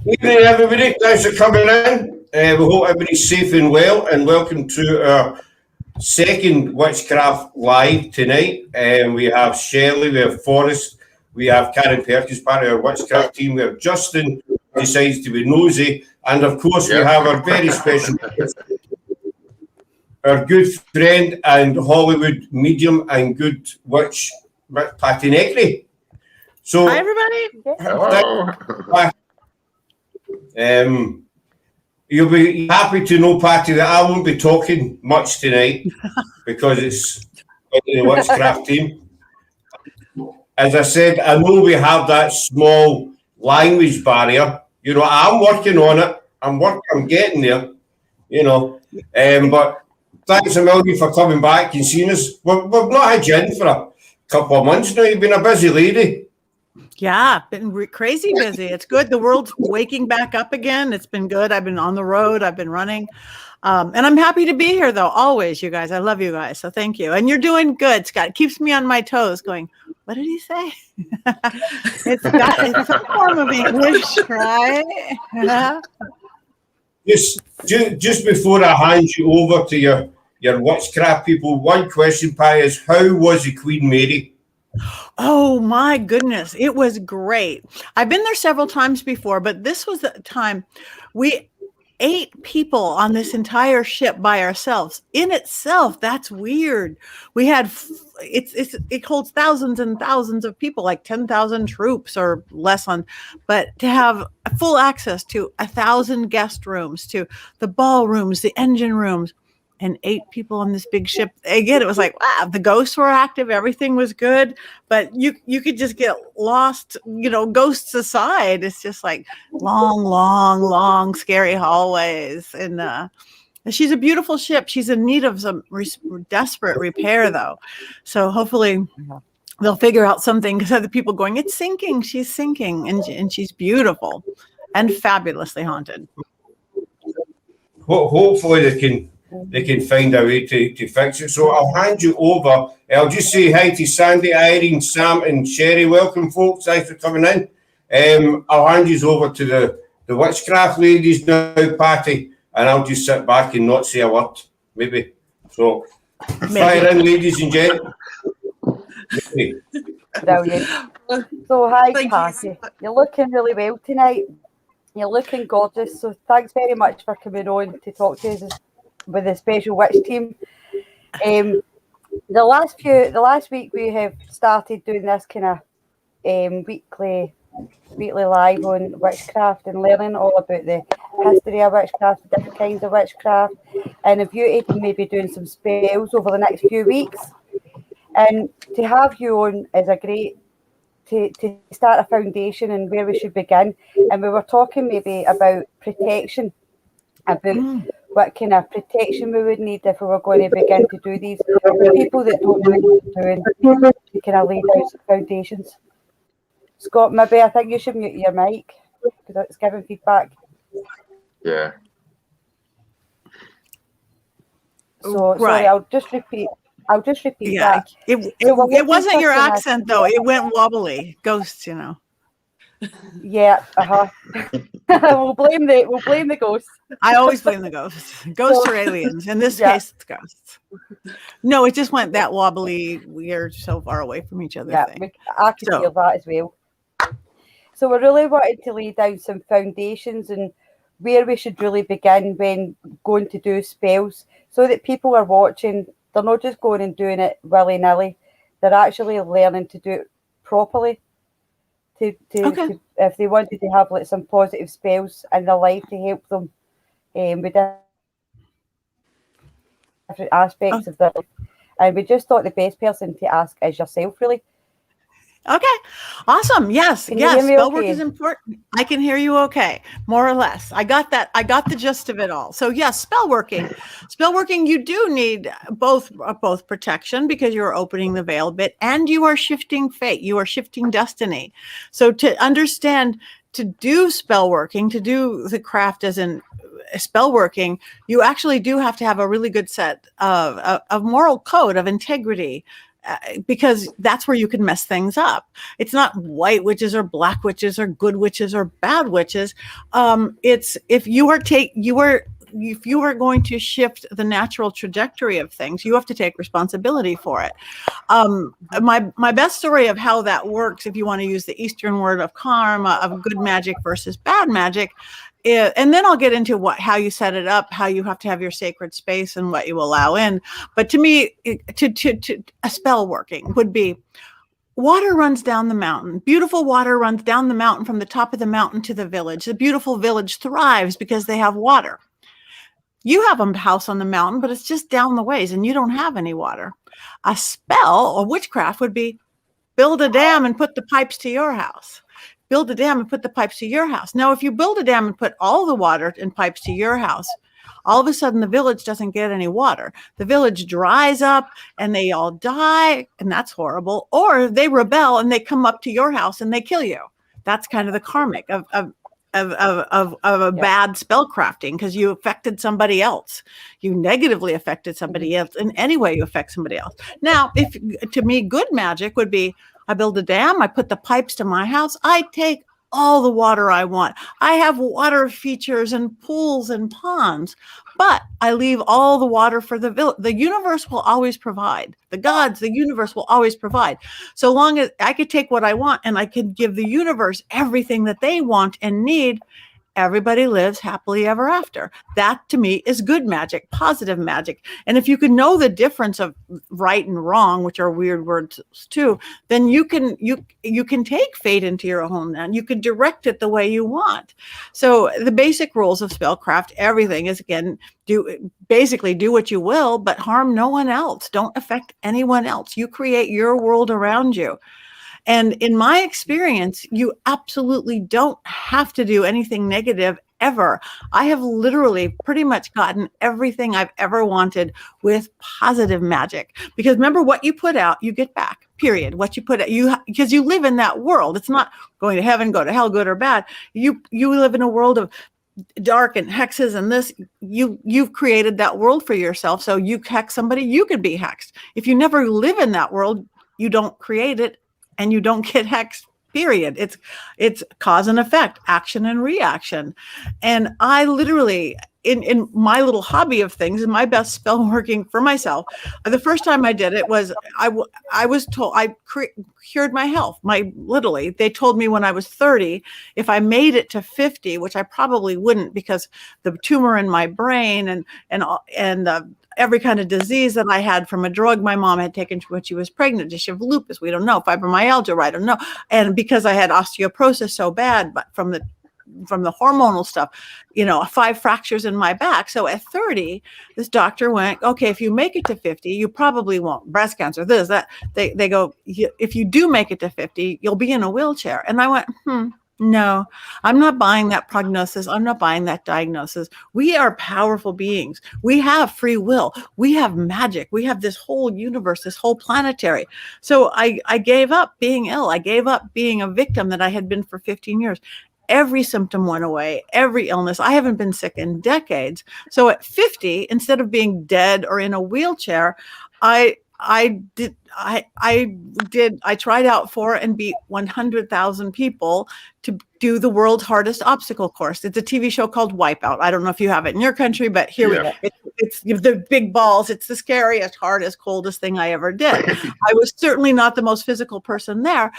Evening, everybody. Thanks for coming in. We hope everybody's safe and well, and welcome to our second Witchcraft Live tonight. We have Shelley, we have Forrest, we have Karen Perkins, part of our Witchcraft team. We have Justin, who decides to be nosy, and of course, we have our very special, our good friend and Hollywood medium and good witch, Patti Negri. So, hi, everybody. Hello. You'll be happy to know, Patti, that I won't be talking much tonight because it's the Witchcraft team. As I said, I know we have that small language barrier. You know, I'm working on it. I'm getting there. You know, but thanks a million for coming back and seeing us. We've not had you in for a couple of months now. You've been a busy lady. Yeah, been crazy busy. It's good. The world's waking back up again. It's been good. I've been on the road. I've been running. And I'm happy to be here, though, always, you guys. I love you guys. So thank you. And you're doing good, Scott. It keeps me on my toes going, what did he say? It's a form of English, right? Just before I hand you over to your Witchcraft people, one question, Pie, is how was the Queen Mary? Oh my goodness. It was great. I've been there several times before, but this was the time we 8 people on this entire ship by ourselves. In itself, that's weird. We had it holds thousands and thousands of people, like 10,000 troops or less on, but to have full access to 1,000 guest rooms, to the ballrooms, the engine rooms, and 8 people on this big ship. Again, it was like, wow, the ghosts were active. Everything was good, but you could just get lost, you know, ghosts aside. It's just like long, scary hallways. And she's a beautiful ship. She's in need of some desperate repair, though. So hopefully they'll figure out something, because other people going, it's sinking. She's sinking. And she's beautiful and fabulously haunted. Hopefully they can find a way to fix it. So I'll hand you over. I'll just say hi to Sandy, Irene, Sam, and Sherry. Welcome, folks. Thanks for coming in. I'll hand you over to the Witchcraft ladies now, Patti, and I'll just sit back and not say a word, maybe. So, fire in, ladies and gentlemen. Brilliant. So, hi, Patti. You're looking really well tonight. You're looking gorgeous. So, thanks very much for coming on to talk to us with the special witch team. The last week we have started doing this kind of weekly live on witchcraft and learning all about the history of witchcraft, the different kinds of witchcraft, and a beauty to maybe doing some spells over the next few weeks. And to have you on is a great to start a foundation and where we should begin. And we were talking maybe about protection, about what kind of protection we would need if we were going to begin to do these. For people that don't know what they're doing, to kind of lay down some foundations. Scott, maybe I think you should mute your mic because it's giving feedback. Yeah. So right. Sorry, I'll just repeat Yeah, that. It wasn't your accent though. It went wobbly. Ghosts, you know. Yeah, we'll blame the ghosts. I always blame the ghosts. Ghosts are aliens. In this case, it's ghosts. No, it just went that wobbly. We are so far away from each other. Yeah, I can feel that as well. So we really wanted to lay down some foundations and where we should really begin when going to do spells, so that people are watching. They're not just going and doing it willy-nilly. They're actually learning to do it properly. To if they wanted to have like some positive spells in their life to help them with different aspects of their life. And we just thought the best person to ask is yourself, really. Okay, awesome. Yes, spell work is important. I can hear you okay, more or less. I got that. I got the gist of it all. So yes, spell working, you do need both protection, because you're opening the veil a bit, and you are shifting fate, you are shifting destiny. So to understand, to do spell working, to do the craft as in spell working, you actually do have to have a really good set of moral code, of integrity, because that's where you can mess things up. It's not white witches or black witches or good witches or bad witches. It's if you are going to shift the natural trajectory of things, you have to take responsibility for it. My best story of how that works, if you want to use the Eastern word of karma, of good magic versus bad magic, and then I'll get into how you set it up, how you have to have your sacred space and what you allow in. But to me, to a spell working would be water runs down the mountain. Beautiful water runs down the mountain from the top of the mountain to the village. The beautiful village thrives because they have water. You have a house on the mountain, but it's just down the ways and you don't have any water. A spell or witchcraft would be build a dam and put the pipes to your house. Build a dam and put the pipes to your house. Now, if you build a dam and put all the water and pipes to your house, all of a sudden the village doesn't get any water. The village dries up and they all die, and that's horrible. Or they rebel and they come up to your house and they kill you. That's kind of the karmic of a bad spell crafting, because you affected somebody else. You negatively affected somebody else in any way you affect somebody else. Now, to me, good magic would be, I build a dam, I put the pipes to my house, I take all the water I want. I have water features and pools and ponds, but I leave all the water for the village. The universe will always provide. The gods, the universe will always provide. So long as I could take what I want and I could give the universe everything that they want and need, everybody lives happily ever after. That to me is good magic, positive magic. And if you can know the difference of right and wrong, which are weird words too, then you can take fate into your own hand. You can direct it the way you want. So the basic rules of spellcraft, everything is, again, do what you will, but harm no one else. Don't affect anyone else. You create your world around you. And in my experience, you absolutely don't have to do anything negative ever. I have literally pretty much gotten everything I've ever wanted with positive magic. Because remember, what you put out, you get back, period. What you put out, because you live in that world. It's not going to heaven, go to hell, good or bad. You live in a world of dark and hexes and this. You've created that world for yourself. So you hex somebody, you could be hexed. If you never live in that world, you don't create it. And you don't get hexed, period. It's cause and effect, action and reaction. And I literally, in my little hobby of things, and my best spell working for myself, the first time I did it was, I was told, I cured my health. Literally, they told me when I was 30, if I made it to 50, which I probably wouldn't, because the tumor in my brain and every kind of disease that I had from a drug my mom had taken when she was pregnant. Does she have lupus? We don't know. Fibromyalgia, I don't know. And because I had osteoporosis so bad, but from the hormonal stuff, 5 fractures in my back. So at 30, this doctor went, okay, if you make it to 50, you probably won't. Breast cancer, this, that. They go, if you do make it to 50, you'll be in a wheelchair. And I went, no, I'm not buying that prognosis. I'm not buying that diagnosis. We are powerful beings. We have free will. We have magic. We have this whole universe, this whole planetary. So I gave up being ill. I gave up being a victim that I had been for 15 years. Every symptom went away, every illness. I haven't been sick in decades. So at 50, instead of being dead or in a wheelchair, I tried out for and beat 100,000 people to do the world's hardest obstacle course. It's a TV show called Wipeout. I don't know if you have it in your country, but here we go. It's the big balls. It's the scariest, hardest, coldest thing I ever did. I was certainly not the most physical person there,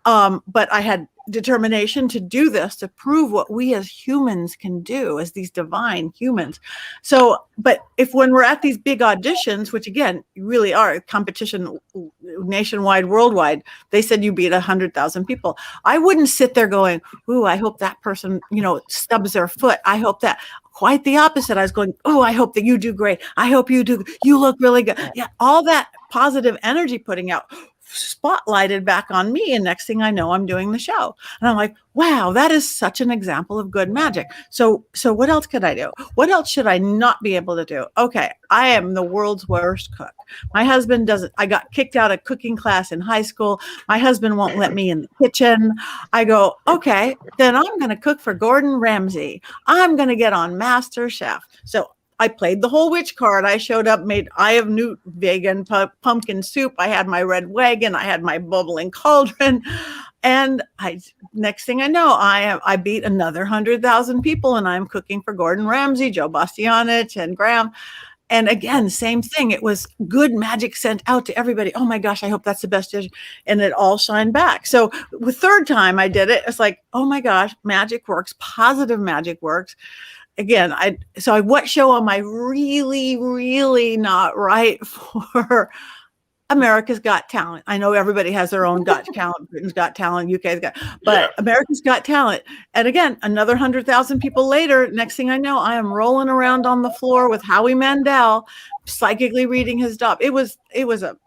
but I had determination to do this, to prove what we as humans can do, as these divine humans. So, but when we're at these big auditions, which again, really are competition nationwide, worldwide, they said you beat 100,000 people. I wouldn't sit there going, ooh, I hope that person, stubs their foot. I hope that. Quite the opposite. I was going, oh, I hope that you do great. I hope you look really good. Yeah, all that positive energy putting out spotlighted back on me, and next thing I know, I'm doing the show, and I'm like, wow, that is such an example of good magic. So what else could I do? What else should I not be able to do? Okay, I am the world's worst cook. My husband doesn't. I got kicked out of cooking class in high school. My husband won't let me in the kitchen. I go, okay, then I'm going to cook for Gordon Ramsay. I'm going to get on Master Chef. So I played the whole witch card. I showed up, made Eye of Newt vegan pumpkin soup. I had my red wagon. I had my bubbling cauldron. And next thing I know, I beat another 100,000 people, and I'm cooking for Gordon Ramsay, Joe Bastianich, and Graham. And again, same thing. It was good magic sent out to everybody. Oh my gosh, I hope that's the best dish. And it all shined back. So the third time I did it, it's like, oh my gosh, magic works. Positive magic works. Again, what show am I really not right for? America's Got Talent. I know everybody has their own Got Talent. Britain's Got Talent, UK's Got, but America's Got Talent. And again, another 100,000 people later, next thing I know, I am rolling around on the floor with Howie Mandel, psychically reading his job. It was a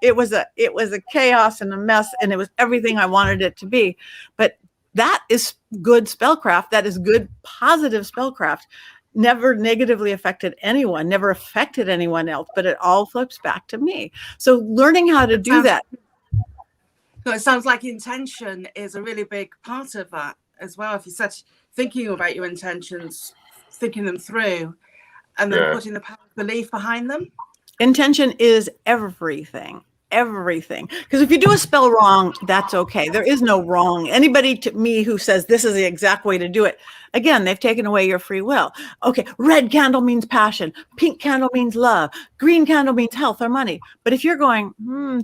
chaos and a mess, and it was everything I wanted it to be. But that is good spellcraft. That is good, positive spellcraft. Never negatively affected anyone, never affected anyone else, but it all flips back to me. So learning how to do that. So it sounds like intention is a really big part of that as well. If you're thinking about your intentions, thinking them through, and then putting the power of belief behind them. Intention is everything. Because if you do a spell wrong, that's okay. There is no wrong. Anybody to me who says this is the exact way to do it, again, they've taken away your free will. Okay, red candle means passion. Pink candle means love. Green candle means health or money. But if you're going,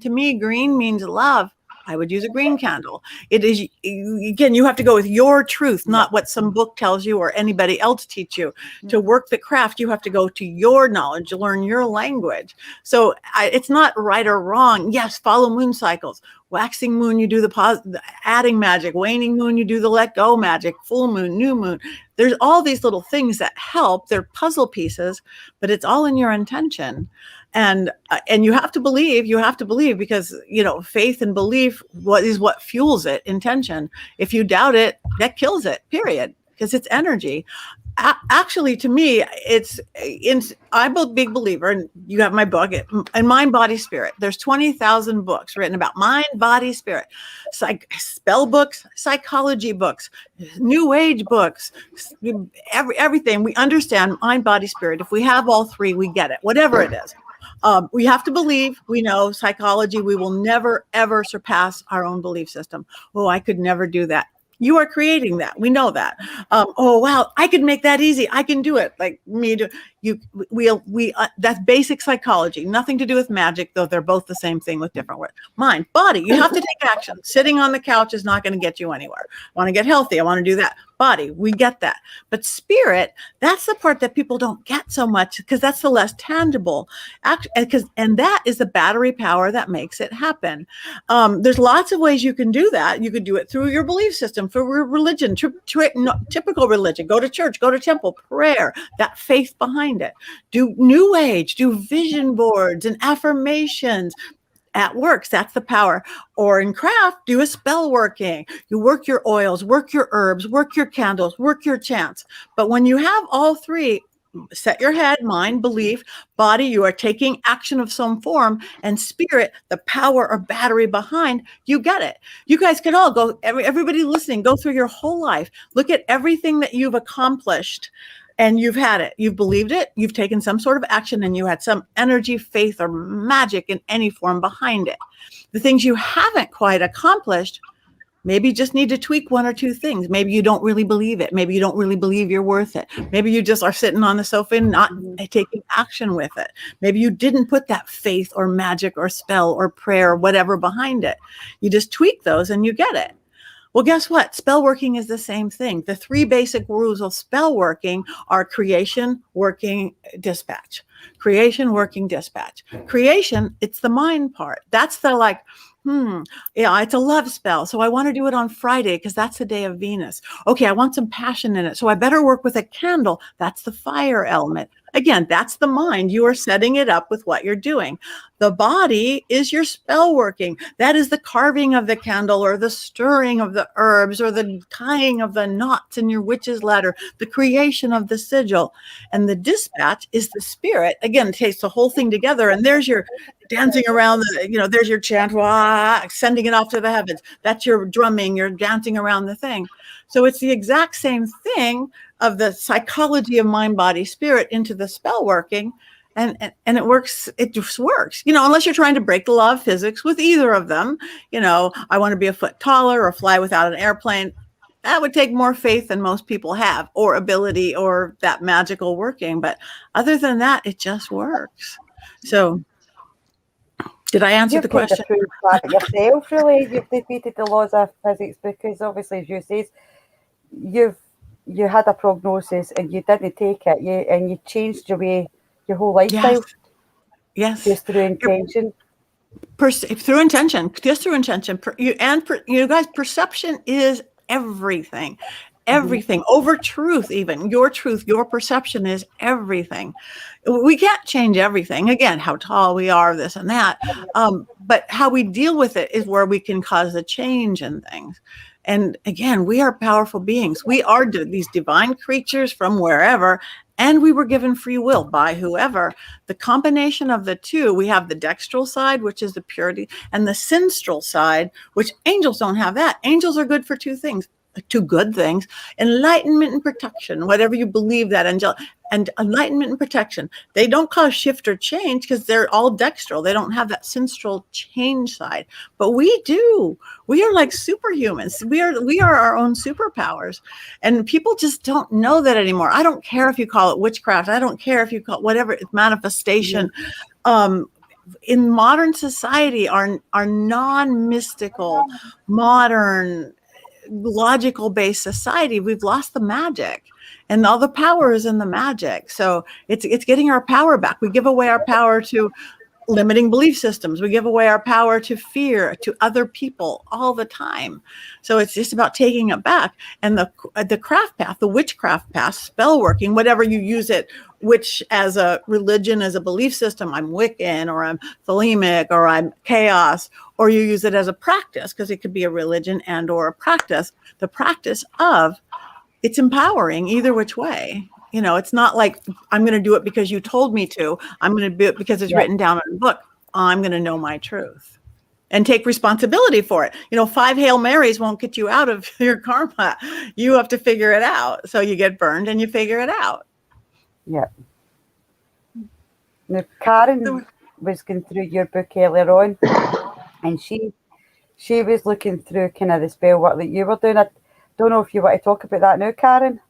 to me, green means love, I would use a green candle. It is, again, you have to go with your truth, not what some book tells you or anybody else teach you. To work the craft, you have to go to your knowledge, learn your language. So it's not right or wrong. Yes, follow moon cycles. Waxing moon, you do the adding magic. Waning moon, you do the let go magic. Full moon, new moon. There's all these little things that help. They're puzzle pieces, but it's all in your intention. And you have to believe because, faith and belief is what fuels it, intention. If you doubt it, that kills it, period, because it's energy. Actually, to me, I'm a big believer, and you have my book, and Mind, Body, Spirit. There's 20,000 books written about mind, body, spirit, spell books, psychology books, new age books, everything. We understand mind, body, spirit. If we have all three, we get it, whatever it is. We have to believe, we know psychology, we will never, ever surpass our own belief system. Oh, I could never do that. You are creating that. We know that. Oh, wow, I could make that easy. I can do it. Like me, that's basic psychology. Nothing to do with magic, though they're both the same thing with different words. Mind, body, you have to take action. Sitting on the couch is not going to get you anywhere. I want to get healthy. I want to do that. Body, we get that. But spirit, that's the part that people don't get so much because that's the less tangible. And that is the battery power that makes it happen. There's lots of ways you can do that. You could do it through your belief system, through religion, typical religion. Go to church, go to temple, prayer, that faith behind it. Do new age, do vision boards and affirmations. At works, that's the power. Or in craft, do a spell working. You work your oils, work your herbs, work your candles, work your chants. But when you have all three, set your head, mind, belief, body, you are taking action of some form, and spirit, the power or battery behind, you get it. You guys can all go, everybody listening, go through your whole life. Look at everything that you've accomplished. And you've had it, you've believed it, you've taken some sort of action, and you had some energy, faith, or magic in any form behind it. The things you haven't quite accomplished, maybe you just need to tweak one or two things. Maybe you don't really believe it. Maybe you don't really believe you're worth it. Maybe you just are sitting on the sofa and not taking action with it. Maybe you didn't put that faith or magic or spell or prayer or whatever behind it. You just tweak those and you get it. Well, guess what? Spell working is the same thing. The three basic rules of spell working are creation, working, dispatch. Creation, working, dispatch. Creation, it's the mind part. That's the it's a love spell. So I want to do it on Friday because that's the day of Venus. Okay, I want some passion in it. So I better work with a candle. That's the fire element. Again, that's the mind. You are setting it up with what you're doing. The body is your spell working. That is the carving of the candle or the stirring of the herbs or the tying of the knots in your witch's ladder, the creation of the sigil. And the dispatch is the spirit. Again, it takes the whole thing together. And there's your dancing around, there's your chant, sending it off to the heavens. That's your drumming. You're dancing around the thing. So it's the exact same thing. of the psychology of mind, body, spirit into the spell working. And it works. It just works, unless you're trying to break the law of physics with either of them. I want to be a foot taller or fly without an airplane. That would take more faith than most people have, or ability, or that magical working. But other than that, it just works. So did I answer the question? You've that yourself, really. You've defeated the laws of physics, because obviously, as you say, you had a prognosis and you didn't take it. You changed your whole lifestyle. Yes. Just through intention. Through intention. You guys, perception is everything. Everything over truth, even your truth, your perception is everything. We can't change everything. Again, how tall we are, this and that. But how we deal with it is where we can cause a change in things. And again, we are powerful beings. We are these divine creatures from wherever, and we were given free will by whoever. The combination of the two, we have the dextral side, which is the purity, and the sinstral side, which angels don't have that. Angels are good for two good things: enlightenment and protection, whatever you believe that, and enlightenment and protection. They don't cause shift or change because they're all dextral. They don't have that sinstral change side, but we do. We are like superhumans. We are our own superpowers, and people just don't know that anymore. I don't care if you call it witchcraft. I don't care if you call it whatever, it's manifestation. In modern society, our non-mystical, modern, logical-based society, we've lost the magic, and all the power is in the magic. So it's getting our power back. We give away our power to limiting belief systems. We give away our power to fear, to other people all the time. So it's just about taking it back. And the craft path, the witchcraft path, spell working, whatever you use it, which as a religion, as a belief system, I'm Wiccan, or I'm Thelemic, or I'm chaos, or you use it as a practice, because it could be a religion and or a practice. The practice of, it's empowering either which way. It's not like I'm going to do it because you told me to. I'm going to do it because it's written down in a book. I'm going to know my truth and take responsibility for it. 5 Hail Marys won't get you out of your karma. You have to figure it out. So you get burned and you figure it out. Yeah. Now, Karen was going through your book earlier on, and she was looking through kind of the spell work that you were doing. I don't know if you want to talk about that now, Karen.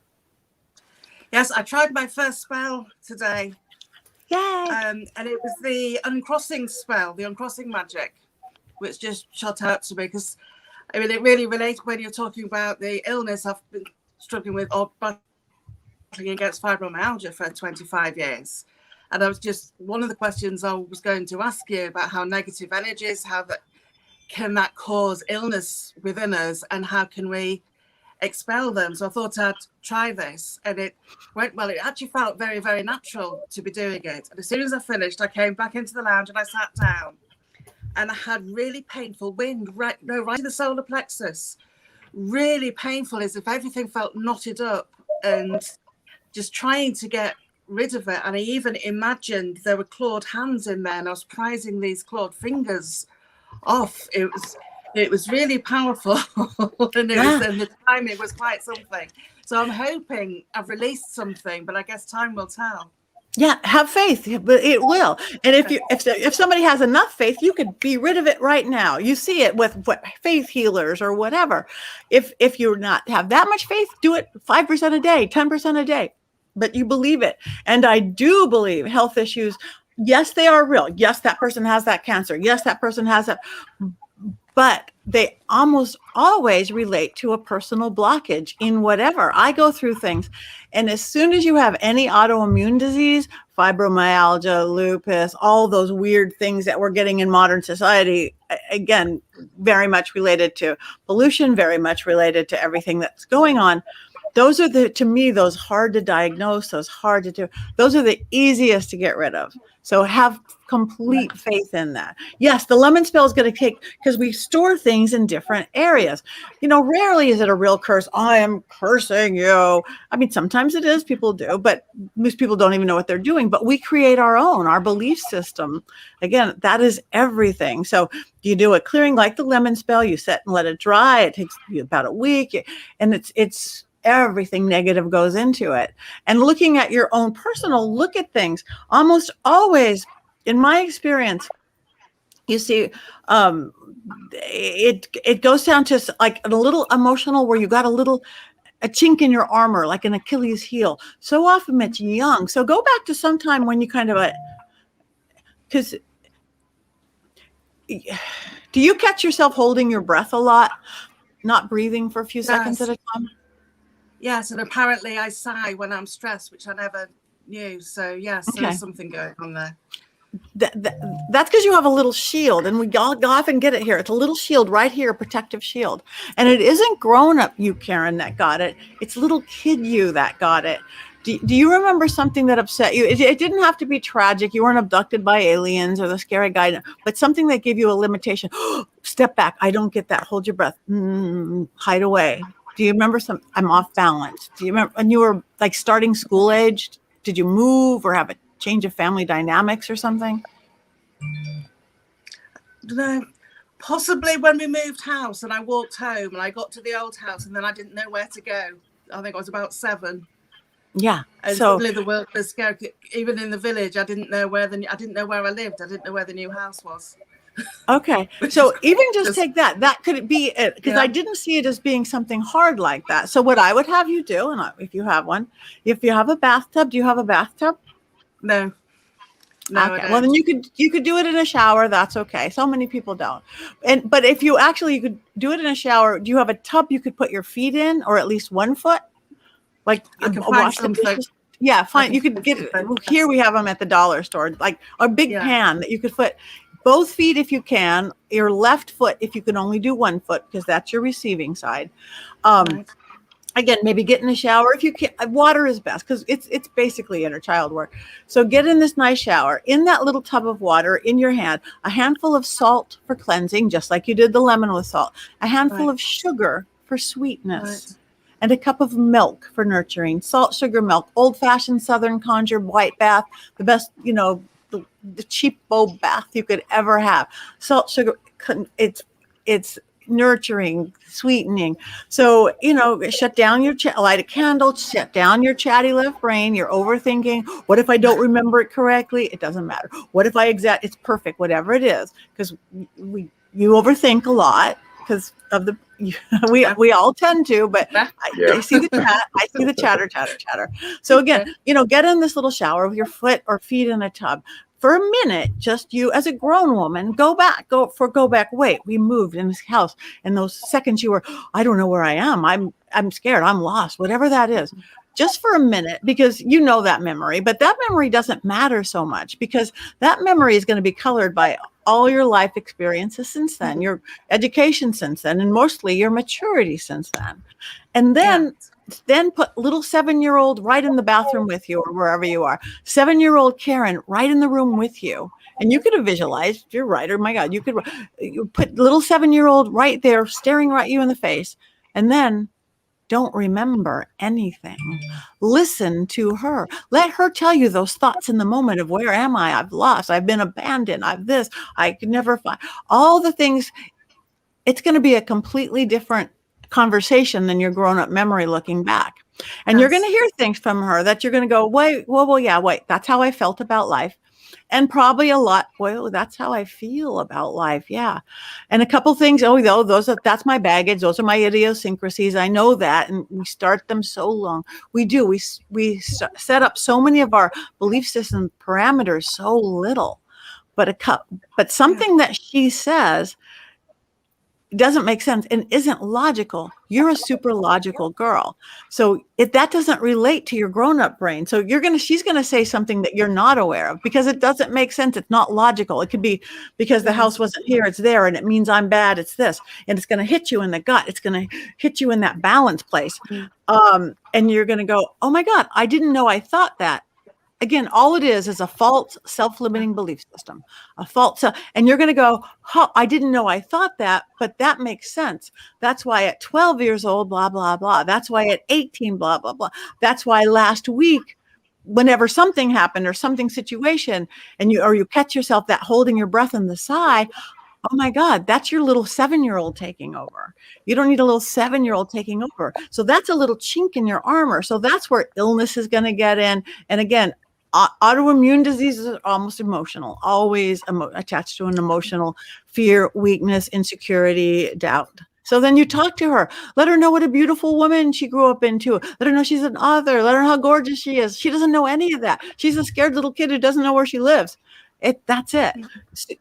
Yes, I tried my first spell today. Yay! And it was the uncrossing spell, the uncrossing magic, which just shot out to me, because it really relates when you're talking about the illness I've been struggling with, or battling against fibromyalgia for 25 years. And I was just, one of the questions I was going to ask you about how negative energies, can that cause illness within us, and how can we expel them? So I thought I'd try this, and it went well. It actually felt very, very natural to be doing it. And as soon as I finished, I came back into the lounge and I sat down, and I had really painful wind right in the solar plexus. Really painful, as if everything felt knotted up, and just trying to get rid of it. And I even imagined there were clawed hands in there, and I was prizing these clawed fingers off. It was really powerful, and the timing was quite something. So I'm hoping I've released something, but I guess time will tell. Yeah, have faith, but it will. And if somebody has enough faith, you could be rid of it right now. You see it with faith healers or whatever. If you're not have that much faith, do it 5% a day, 10% a day, but you believe it. And I do believe health issues, yes, they are real. Yes, that person has that cancer. Yes, that person has that. But they almost always relate to a personal blockage in whatever. I go through things. And as soon as you have any autoimmune disease, fibromyalgia, lupus, all those weird things that we're getting in modern society, again, very much related to pollution, very much related to everything that's going on. Those are to me, those hard to diagnose, those hard to do. Those are the easiest to get rid of. So have complete faith in that. Yes, the lemon spell is going to take, because we store things in different areas. Rarely is it a real curse. I am cursing you. I mean, sometimes it is, people do, but most people don't even know what they're doing. But we create our belief system. Again, that is everything. So you do a clearing like the lemon spell, you set and let it dry. It takes you about a week. And it's everything negative goes into it. And looking at your own personal look at things, almost always, in my experience, you see, it goes down to like a little emotional where you got a chink in your armor, like an Achilles heel. So often it's young. So go back to some time when you kind of, because do you catch yourself holding your breath a lot, not breathing for a few seconds at a time? Yes, and apparently I sigh when I'm stressed, which I never knew. So yes, there's something going on there. That's because you have a little shield, and we all often get it here. It's a little shield right here, a protective shield. And it isn't grown-up you, Karen, that got it. It's little kid you that got it. Do you remember something that upset you? It didn't have to be tragic. You weren't abducted by aliens or the scary guy, but something that gave you a limitation. Step back. I don't get that. Hold your breath. Hide away. Do you remember I'm off balance? Do you remember when you were like starting school age? Did you move or have a change of family dynamics or something? No, possibly when we moved house and I walked home and I got to the old house and then I didn't know where to go. I think I was about 7. Yeah. And so suddenly the world was scary. Even in the village, I didn't know where I lived. I didn't know where the new house was. Okay. So even just take that. That could be it, because I didn't see it as being something hard like that. So what I would have you do, and if you have one, if you have a bathtub, do you have a bathtub? No. No. Okay. Well, then you could do it in a shower. That's okay. So many people don't. But if you could do it in a shower, do you have a tub you could put your feet in, or at least 1 foot? Like I can find something. Yeah, fine. You could get here. We have them at the dollar store, like a big pan that you could put both feet if you can. Your left foot, if you can only do 1 foot, because that's your receiving side. Right. Again, maybe get in the shower if you can. Water is best because it's basically inner child work. So get in this nice shower. In that little tub of water, in your hand, a handful of salt for cleansing, just like you did the lemon with salt. A handful of sugar for sweetness. And a cup of milk for nurturing. Salt, sugar, milk, old-fashioned Southern conjure white bath, the best, the cheapo bath you could ever have. Salt, sugar, it's nurturing, sweetening. So, shut down your light a candle, shut down your chatty left brain. You're overthinking. What if I don't remember it correctly? It doesn't matter. What if it's perfect, whatever it is, because you overthink a lot because of the we all tend to, but I see the chat. I see the chatter. So again, get in this little shower with your foot or feet in a tub for a minute. Just you as a grown woman, go back. Wait, we moved in this house, and those seconds you were, I don't know where I am. I'm scared. I'm lost. Whatever that is. Just for a minute, because that memory, but that memory doesn't matter so much, because that memory is going to be colored by all your life experiences since then, your education since then, and mostly your maturity since then. And then put little 7-year-old right in the bathroom with you, or wherever you are. 7-year-old Karen right in the room with you. And you could have visualized, you're right, or my God, you put little 7-year-old right there staring right you in the face. And then don't remember anything. Listen to her. Let her tell you those thoughts in the moment of, where am I? I've lost. I've been abandoned. I could never find all the things. It's going to be a completely different conversation than your grown-up memory looking back. And you're going to hear things from her that you're going to go, wait, that's how I felt about life. And probably a lot, that's how I feel about life. Yeah. And a couple things, that's my baggage. Those are my idiosyncrasies. I know that. And we start them so long. We do. We set up so many of our belief system parameters so little. But something that she says doesn't make sense and isn't logical. You're a super logical girl. So if that doesn't relate to your grown-up brain, so she's going to say something that you're not aware of because it doesn't make sense. It's not logical. It could be because the house wasn't here, it's there, and it means I'm bad, it's this. And it's going to hit you in the gut. It's going to hit you in that balance place. And you're going to go, oh my God, I didn't know I thought that. Again, all it is a false self-limiting belief system, and you're going to go, I didn't know I thought that, but that makes sense. That's why at 12 years old, blah, blah, blah. That's why at 18, blah, blah, blah. That's why last week, whenever something happened or something situation, and you catch yourself that holding your breath in the sigh, Oh my God, that's your little 7-year-old taking over. You don't need a little 7-year-old taking over. So that's a little chink in your armor. So that's where illness is going to get in. And again, autoimmune diseases are almost emotional, always attached to an emotional fear, weakness, insecurity, doubt. So then you talk to her, let her know what a beautiful woman she grew up into. Let her know she's an author. Let her know how gorgeous she is. She doesn't know any of that. She's a scared little kid who doesn't know where she lives. That's it.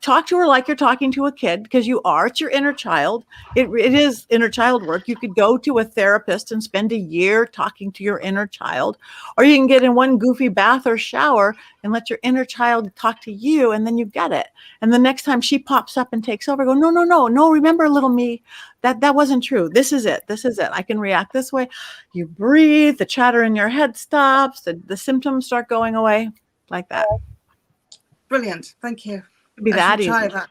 Talk to her like you're talking to a kid, because you are. It's your inner child. It is inner child work. You could go to a therapist and spend a year talking to your inner child, or you can get in one goofy bath or shower and let your inner child talk to you, and then you get it. And the next time she pops up and takes over, go, no, remember, little me, that wasn't true. This is it. I can react this way. You breathe, the chatter in your head stops, the symptoms start going away like that. Brilliant. Thank you. It'd be that easy. Try that.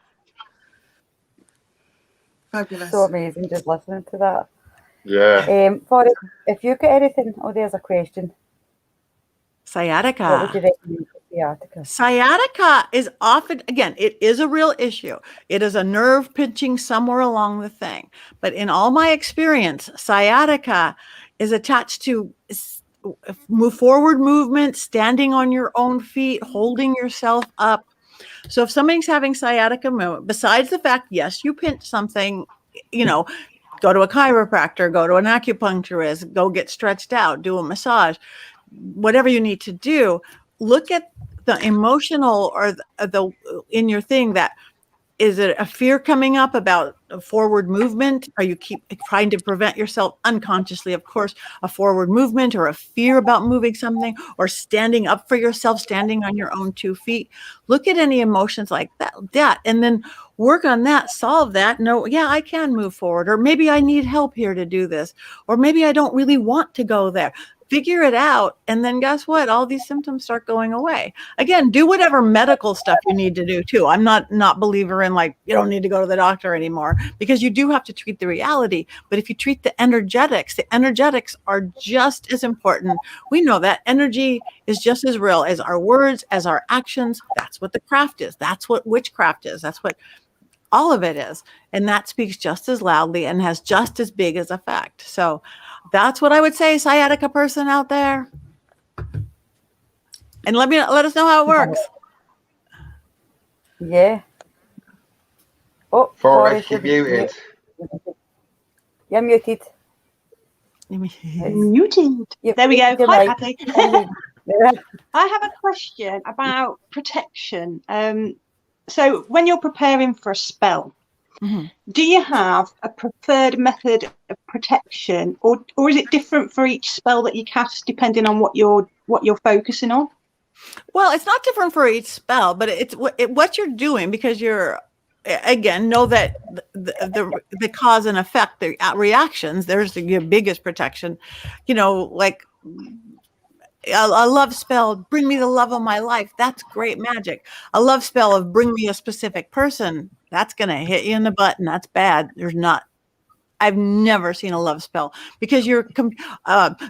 Fabulous. So amazing just listening to that. Yeah. Forrest, if you get anything, there's a question. Sciatica. What would you recommend for sciatica? Sciatica is often, again, it is a real issue. It is a nerve pinching somewhere along the thing. But in all my experience, sciatica is attached to forward movement, standing on your own feet, holding yourself up. So if somebody's having sciatica, besides the fact, yes, you pinch something, go to a chiropractor, go to an acupuncturist, go get stretched out, do a massage, whatever you need to do, look at the emotional or the in your thing that, is it a fear coming up about a forward movement? Are you keep trying to prevent yourself unconsciously, of course, a forward movement, or a fear about moving something, or standing up for yourself, standing on your own 2 feet? Look at any emotions like that, and then work on that, solve that. No, yeah, I can move forward, or maybe I need help here to do this, or maybe I don't really want to go there. Figure it out, and then guess what? All these symptoms start going away. Again, do whatever medical stuff you need to do too. I'm not believer in like, you don't need to go to the doctor anymore, because you do have to treat the reality. But if you treat the energetics are just as important. We know that energy is just as real as our words, as our actions. That's what the craft is. That's what witchcraft is. That's what all of it is. And that speaks just as loudly and has just as big as effect. So that's what I would say, sciatica person out there. And let us know how it works. Yeah. Oh, Forrest, you're muted. You're muted. Muted. There we go. Hi, Patti. I have a question about protection. So when you're preparing for a spell, do you have a preferred method of protection, or is it different for each spell that you cast depending on what you're focusing on? Well, it's not different for each spell, but it's what you're doing, because you're, again, know that the cause and effect, the reactions, there's your biggest protection. Like a love spell, bring me the love of my life. That's great magic. A love spell of bring me a specific person, that's going to hit you in the butt, and that's bad. I've never seen a love spell, because you're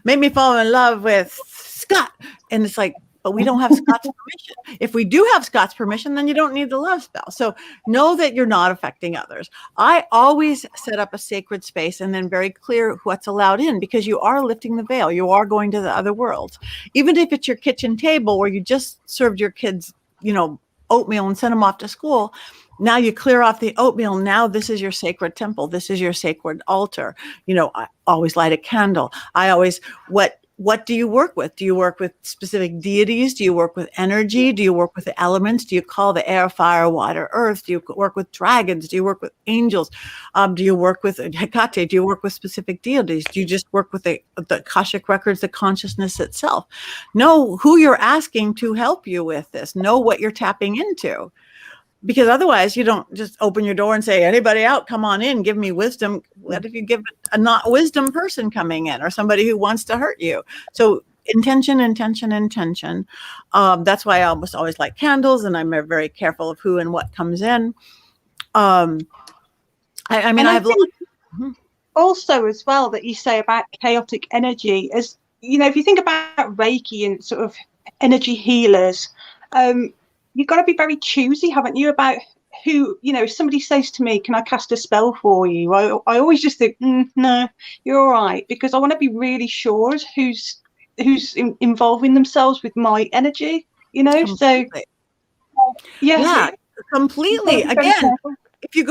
made me fall in love with Scott. And it's like, but we don't have Scott's permission. If we do have Scott's permission, then you don't need the love spell. So know that you're not affecting others. I always set up a sacred space and then very clear what's allowed in, because you are lifting the veil. You are going to the other worlds. Even if it's your kitchen table where you just served your kids, oatmeal and sent them off to school. Now you clear off the oatmeal. Now this is your sacred temple. This is your sacred altar. I always light a candle. What do you work with? Do you work with specific deities? Do you work with energy? Do you work with the elements? Do you call the air, fire, water, earth? Do you work with dragons? Do you work with angels? Do you work with Hecate? Do you work with specific deities? Do you just work with the Akashic records, the consciousness itself? Know who you're asking to help you with this. Know what you're tapping into. Because otherwise you don't just open your door and say, anybody out, come on in, give me wisdom. What if you give a not wisdom person coming in, or somebody who wants to hurt you? So intention. That's why I almost always light candles, and I'm very careful of who and what comes in. I have also as well that you say about chaotic energy, as if you think about Reiki and sort of energy healers, you've got to be very choosy, haven't you, about who, if somebody says to me, can I cast a spell for you? I always just think, no, you're all right, because I want to be really sure who's involving themselves with my energy, Completely. So yeah, completely. Again, if you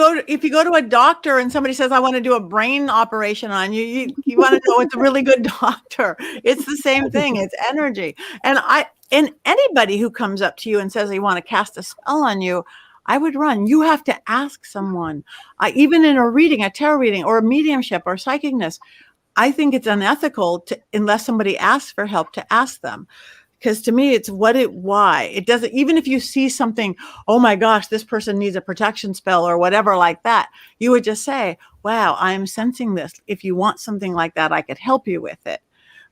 go to a doctor and somebody says, I want to do a brain operation on you, you want to know it's a really good doctor. It's the same thing. It's energy. And anybody who comes up to you and says they want to cast a spell on you, I would run. You have to ask someone. Even in a reading, a tarot reading, or a mediumship or psychicness, I think it's unethical unless somebody asks for help, to ask them. Because to me, it's why. It doesn't, even if you see something, oh my gosh, this person needs a protection spell or whatever like that, you would just say, wow, I'm sensing this. If you want something like that, I could help you with it.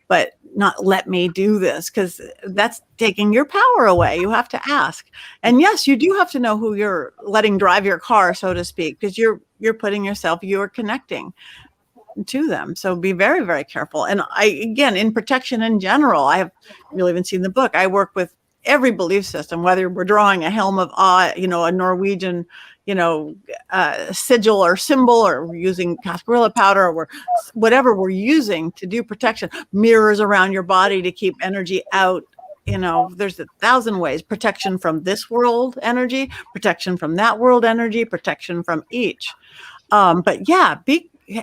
But not let me do this, because that's taking your power away. You have to ask. And yes, you do have to know who you're letting drive your car, so to speak, because you're putting yourself, you're connecting to them. So be very, very careful. And again, in protection in general, you'll even see in the book, I work with every belief system, whether we're drawing a helm of awe, a Norwegian, sigil or symbol, or we're using cascarilla powder, or whatever we're using to do protection, mirrors around your body to keep energy out. There's 1,000 ways. Protection from this world energy, protection from that world energy, protection from each. But yeah,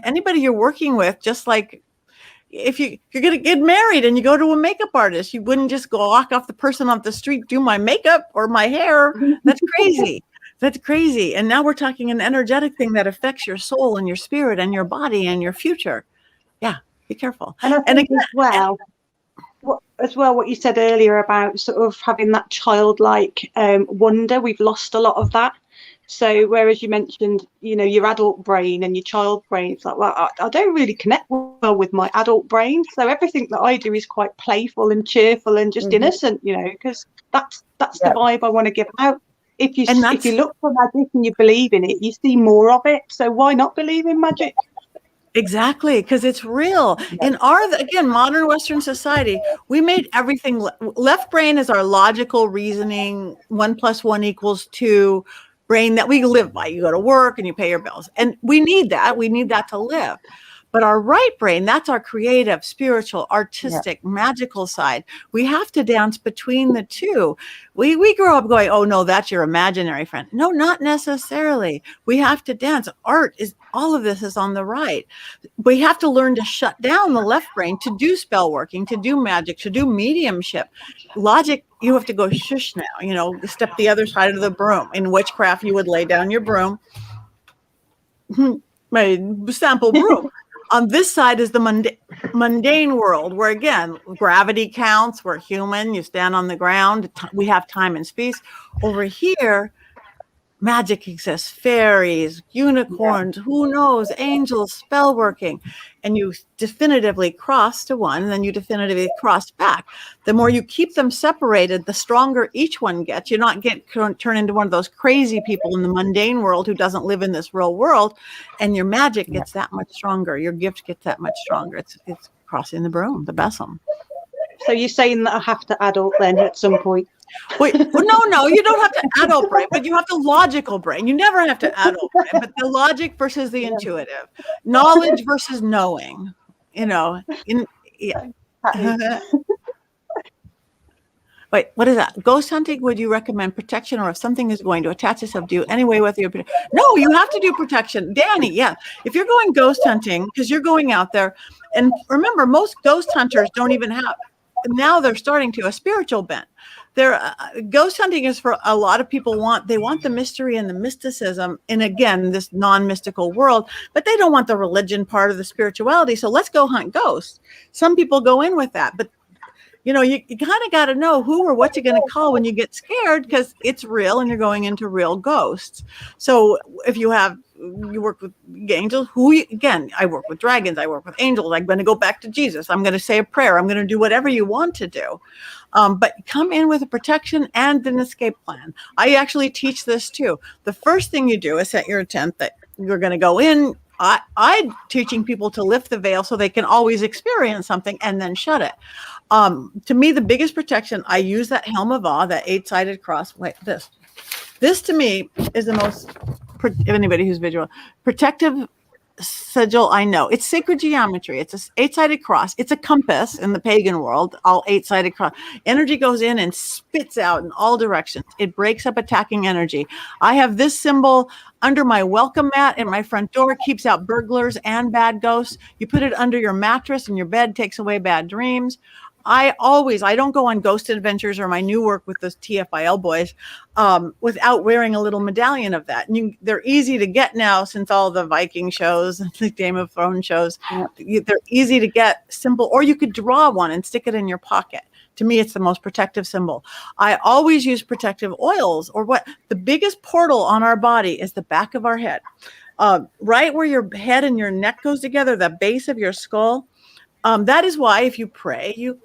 anybody you're working with, just like if you're going to get married and you go to a makeup artist, you wouldn't just go walk off the person off the street, do my makeup or my hair. That's crazy. That's crazy. And now we're talking an energetic thing that affects your soul and your spirit and your body and your future. Yeah, be careful. And I think as well, what you said earlier about sort of having that childlike wonder, we've lost a lot of that. So whereas you mentioned, your adult brain and your child brain, it's like, well, I don't really connect well with my adult brain. So everything that I do is quite playful and cheerful and just innocent, because that's the vibe I want to give out. If you look for magic and you believe in it, you see more of it. So why not believe in magic? Exactly, because it's real. In our, again, modern Western society, we made everything, left brain is our logical reasoning, 1 + 1 = 2 brain that we live by. You go to work and you pay your bills. And we need that. We need that to live. But our right brain, that's our creative, spiritual, artistic, magical side. We have to dance between the two. We grow up going, oh, no, that's your imaginary friend. No, not necessarily. We have to dance. All of this is on the right. We have to learn to shut down the left brain to do spell working, to do magic, to do mediumship. Logic, you have to go shush now, step the other side of the broom. In witchcraft, you would lay down your broom, my sample broom. On this side is the mundane world, where, again, gravity counts. We're human. You stand on the ground. We have time and space. Over here, magic exists. Fairies, unicorns, who knows, angels, spell working. And you definitively cross to one, and then you definitively cross back. The more you keep them separated, the stronger each one gets. You're not turn into one of those crazy people in the mundane world who doesn't live in this real world, and your magic gets that much stronger. Your gift gets that much stronger. It's crossing the broom, the besom. So you're saying that I have to adult then at some point? Wait, no, you don't have to adult brain, but you have the logical brain. You never have to adult brain, but the logic versus the intuitive, knowledge versus knowing, Wait, what is that? Ghost hunting, would you recommend protection, or if something is going to attach itself to you anyway with your... No, you have to do protection. Danny, yeah. If you're going ghost hunting, because you're going out there, and remember, most ghost hunters don't even have... Now they're starting to a spiritual bent. Ghost hunting is for a lot of people they want the mystery and the mysticism in, again, this non-mystical world, but they don't want the religion part of the spirituality. So let's go hunt ghosts. Some people go in with that, but you kind of got to know who or what you're going to call when you get scared, because it's real and you're going into real ghosts. So if you work with angels, I work with dragons, I work with angels. I'm going to go back to Jesus. I'm going to say a prayer. I'm going to do whatever you want to do. But come in with a protection and an escape plan. I actually teach this too. The first thing you do is set your intent that you're going to go in. I'm teaching people to lift the veil so they can always experience something and then shut it. To me, the biggest protection, I use that helm of awe, that 8-sided cross. Wait, this. This to me is the most, anybody who's visual, protective sigil I know. It's sacred geometry. It's a 8-sided cross. It's a compass in the pagan world, all 8-sided cross. Energy goes in and spits out in all directions. It breaks up attacking energy. I have this symbol under my welcome mat at my front door, keeps out burglars and bad ghosts. You put it under your mattress and your bed, takes away bad dreams. I don't go on ghost adventures or my new work with the TFIL boys without wearing a little medallion of that. And they're easy to get now since all the Viking shows and the Game of Thrones shows. They're easy to get, simple, or you could draw one and stick it in your pocket. To me, it's the most protective symbol. I always use protective oils, or what the biggest portal on our body is the back of our head. Right where your head and your neck goes together, the base of your skull. That is why if you pray, you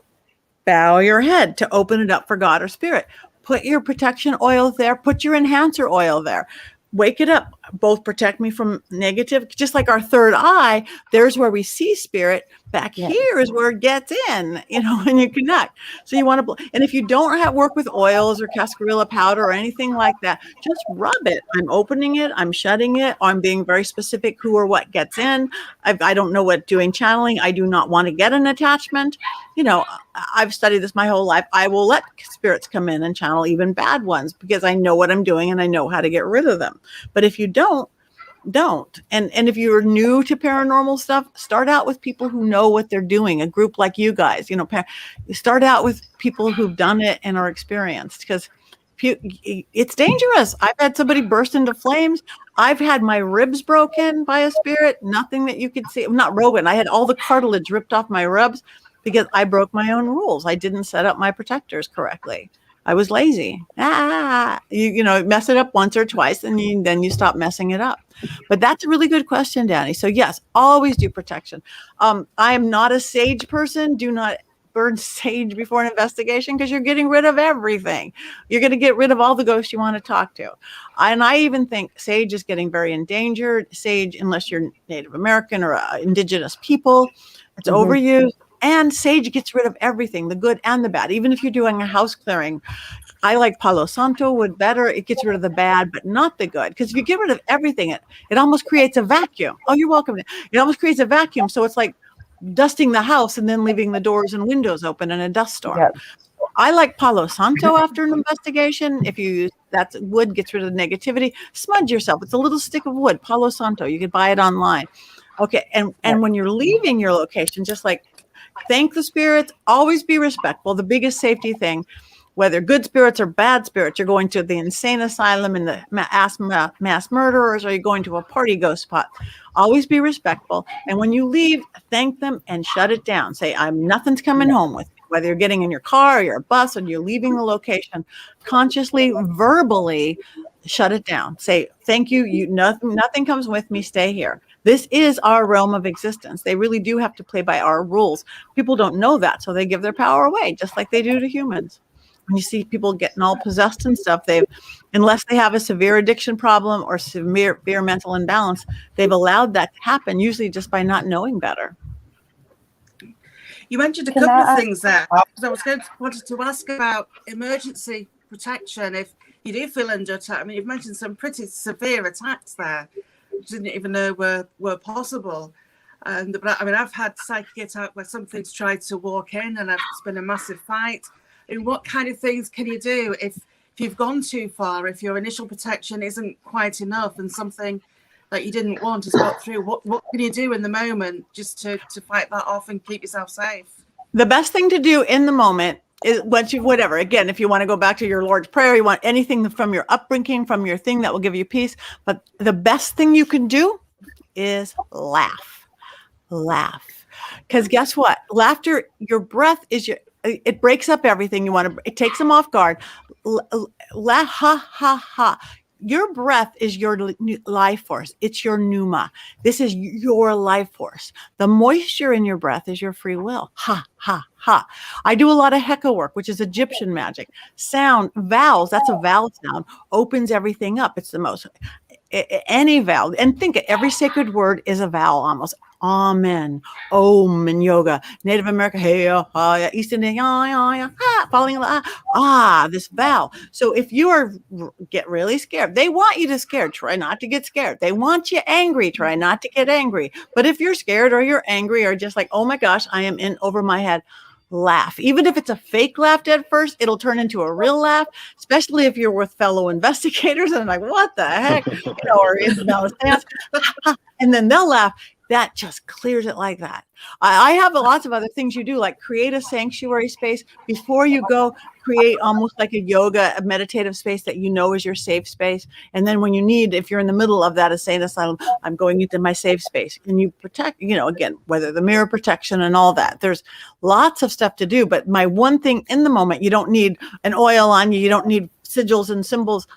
bow your head to open it up for God or spirit. Put your protection oil there. Put your enhancer oil there. Wake it up. Both protect me from negative, just like our third eye. There's where we see spirit. Back here is where it gets in, when you connect. So you want to, and if you don't have work with oils or cascarilla powder or anything like that, just rub it. I'm opening it. I'm shutting it. I'm being very specific who or what gets in. I don't know what doing channeling. I do not want to get an attachment. I've studied this my whole life. I will let spirits come in and channel even bad ones because I know what I'm doing and I know how to get rid of them. But if you don't. And if you're new to paranormal stuff, start out with people who know what they're doing. A group like you guys, start out with people who've done it and are experienced, because it's dangerous. I've had somebody burst into flames. I've had my ribs broken by a spirit. Nothing that you could see. I'm not broken. I had all the cartilage ripped off my ribs because I broke my own rules. I didn't set up my protectors correctly. I was lazy. You mess it up once or twice, and then you stop messing it up. But that's a really good question, Danny. So yes, always do protection. I am not a sage person. Do not burn sage before an investigation, because you're getting rid of everything. You're going to get rid of all the ghosts you want to talk to. And I even think sage is getting very endangered. Sage, unless you're Native American or indigenous people, it's overused. And sage gets rid of everything, the good and the bad. Even if you're doing a house clearing, I like Palo Santo wood better. It gets rid of the bad, but not the good. Because if you get rid of everything, it almost creates a vacuum. Oh, you're welcome. It almost creates a vacuum. So it's like dusting the house and then leaving the doors and windows open in a dust storm. Yep. I like Palo Santo after an investigation. If you use that wood, gets rid of the negativity. Smudge yourself. It's a little stick of wood, Palo Santo. You can buy it online. Okay. And when you're leaving your location, just like thank the spirits, always be respectful. The biggest safety thing, whether good spirits or bad spirits, you're going to the insane asylum and the mass murderers, or you're going to a party ghost spot. Always be respectful. And when you leave, thank them and shut it down. Say, nothing's coming home with me. Whether you're getting in your car or your bus and you're leaving the location, consciously, verbally shut it down. Say, thank you. Nothing comes with me. Stay here. This is our realm of existence. They really do have to play by our rules. People don't know that, so they give their power away, just like they do to humans. When you see people getting all possessed and stuff, unless they have a severe addiction problem or severe mental imbalance, they've allowed that to happen, usually just by not knowing better. You mentioned a couple of things there. Because I wanted to ask about emergency protection. If you do feel under attack, you've mentioned some pretty severe attacks there. Didn't even know were possible. But I've had psychic attack where something's tried to walk in and it's been a massive fight. And what kind of things can you do if you've gone too far, if your initial protection isn't quite enough and something that you didn't want has got through? What can you do in the moment just to fight that off and keep yourself safe? The best thing to do in the moment is whatever. Again, if you want to go back to your Lord's Prayer, you want anything from your upbringing, from your thing that will give you peace. But the best thing you can do is laugh. Because guess what? Laughter, your breath is it breaks up everything it takes them off guard. Laugh, ha, ha, ha. Your breath is your life force. It's your pneuma. This is your life force. The moisture in your breath is your free will. Ha, ha, ha. I do a lot of Heka work, which is Egyptian magic. Sound, vowels, that's a vowel sound, opens everything up. It's the most. any vowel, and think every sacred word is a vowel almost. Amen, Om in yoga, Native American, hey, East Indian, falling in the, this vowel. So if you get really scared, they want you to scared, try not to get scared. They want you angry, try not to get angry. But if you're scared or you're angry or just like, oh my gosh, I am in over my head, laugh. Even if it's a fake laugh at first, it'll turn into a real laugh, especially if you're with fellow investigators and like, what the heck? Or in dance, and then they'll laugh. That just clears it like that. I have lots of other things you do, like create a sanctuary space before you go. Create almost like a yoga, a meditative space that you know is your safe space. And then when you need, if you're in the middle of that insane asylum, I'm going into my safe space. And you protect, again, whether the mirror protection and all that. There's lots of stuff to do. But my one thing in the moment, you don't need an oil on you. You don't need sigils and symbols.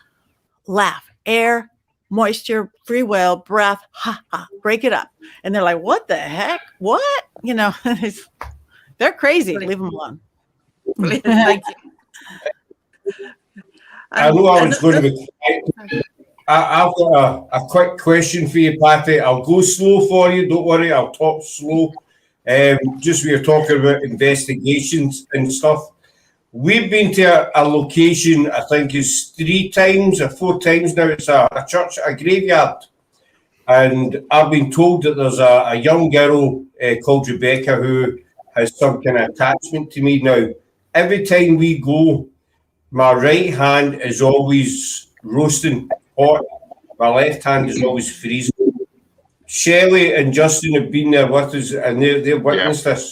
Laugh, air, moisture, free will, breath, break it up. And they're like, what the heck? What? They're crazy. Leave them alone. Thank you. I know I was going to be quiet. I've got a quick question for you, Patti. I'll go slow for you. Don't worry, I'll talk slow. Just we were talking about investigations and stuff. We've been to a location, I think it's 3 times or 4 times now. It's a church, a graveyard. And I've been told that there's a young girl called Rebecca who has some kind of attachment to me. Now, every time we go, my right hand is always roasting hot. My left hand is always freezing. Shelley and Justin have been there with us and they've witnessed this.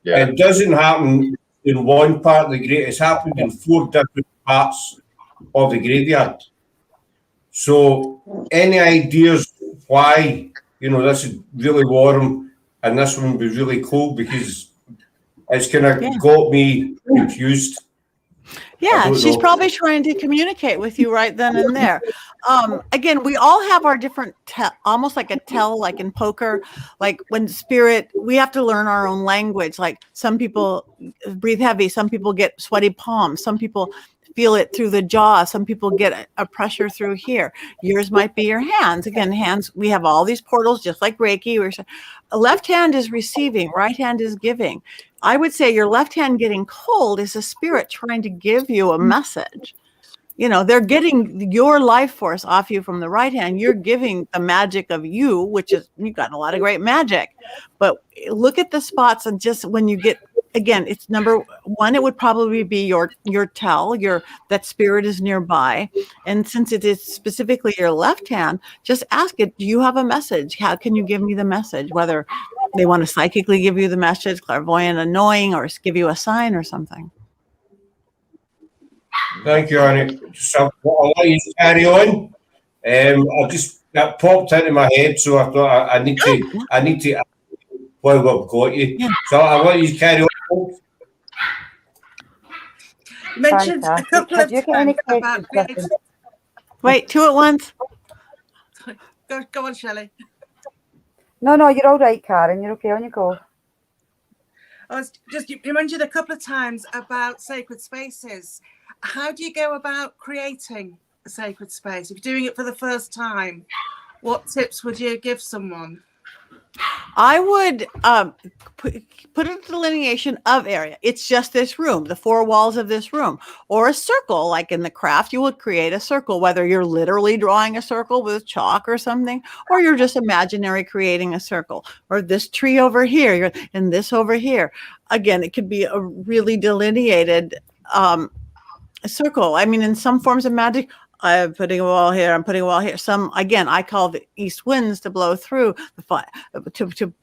Yeah. It doesn't happen in one part of the graveyard. It's happened in 4 different parts of the graveyard. So any ideas why, this is really warm and this one was really cold? Because it's kind of got me confused. Yeah, she's probably trying to communicate with you right then and there. Again, we all have our different, almost like a tell, like in poker, like when spirit, we have to learn our own language. Like some people breathe heavy, some people get sweaty palms, some people feel it through the jaw, some people get a pressure through here. Yours might be your hands. Again, hands, we have all these portals, just like Reiki. Left hand is receiving, right hand is giving. I would say your left hand getting cold is a spirit trying to give you a message. They're getting your life force off you from the right hand. You're giving the magic of you, which is, you've got a lot of great magic. But look at the spots and just when you get, again, it's number 1, it would probably be your tell, that spirit is nearby. And since it is specifically your left hand, just ask it, do you have a message? How can you give me the message? Whether they want to psychically give you the message, clairvoyant, annoying, or give you a sign or something. Thank you, Annie. So I'll let you carry on. That popped into my head, so I thought I need to well, we've got you. Yeah. So I'll let you carry on. You mentioned a couple of times about creating. Wait, 2 at once. Go on, Shelley. No, you're all right, Karen. You're okay. On you go. You mentioned a couple of times about sacred spaces. How do you go about creating a sacred space? If you're doing it for the first time, what tips would you give someone? I would put a delineation of area. It's just this room, the 4 walls of this room, or a circle. Like in the craft, you would create a circle, whether you're literally drawing a circle with chalk or something, or you're just imaginary creating a circle, or this tree over here, and this over here. Again, it could be a really delineated circle. I mean, in some forms of magic, I'm putting a wall here. I'm putting a wall here. Some, again, I call the east winds to blow through the fire, to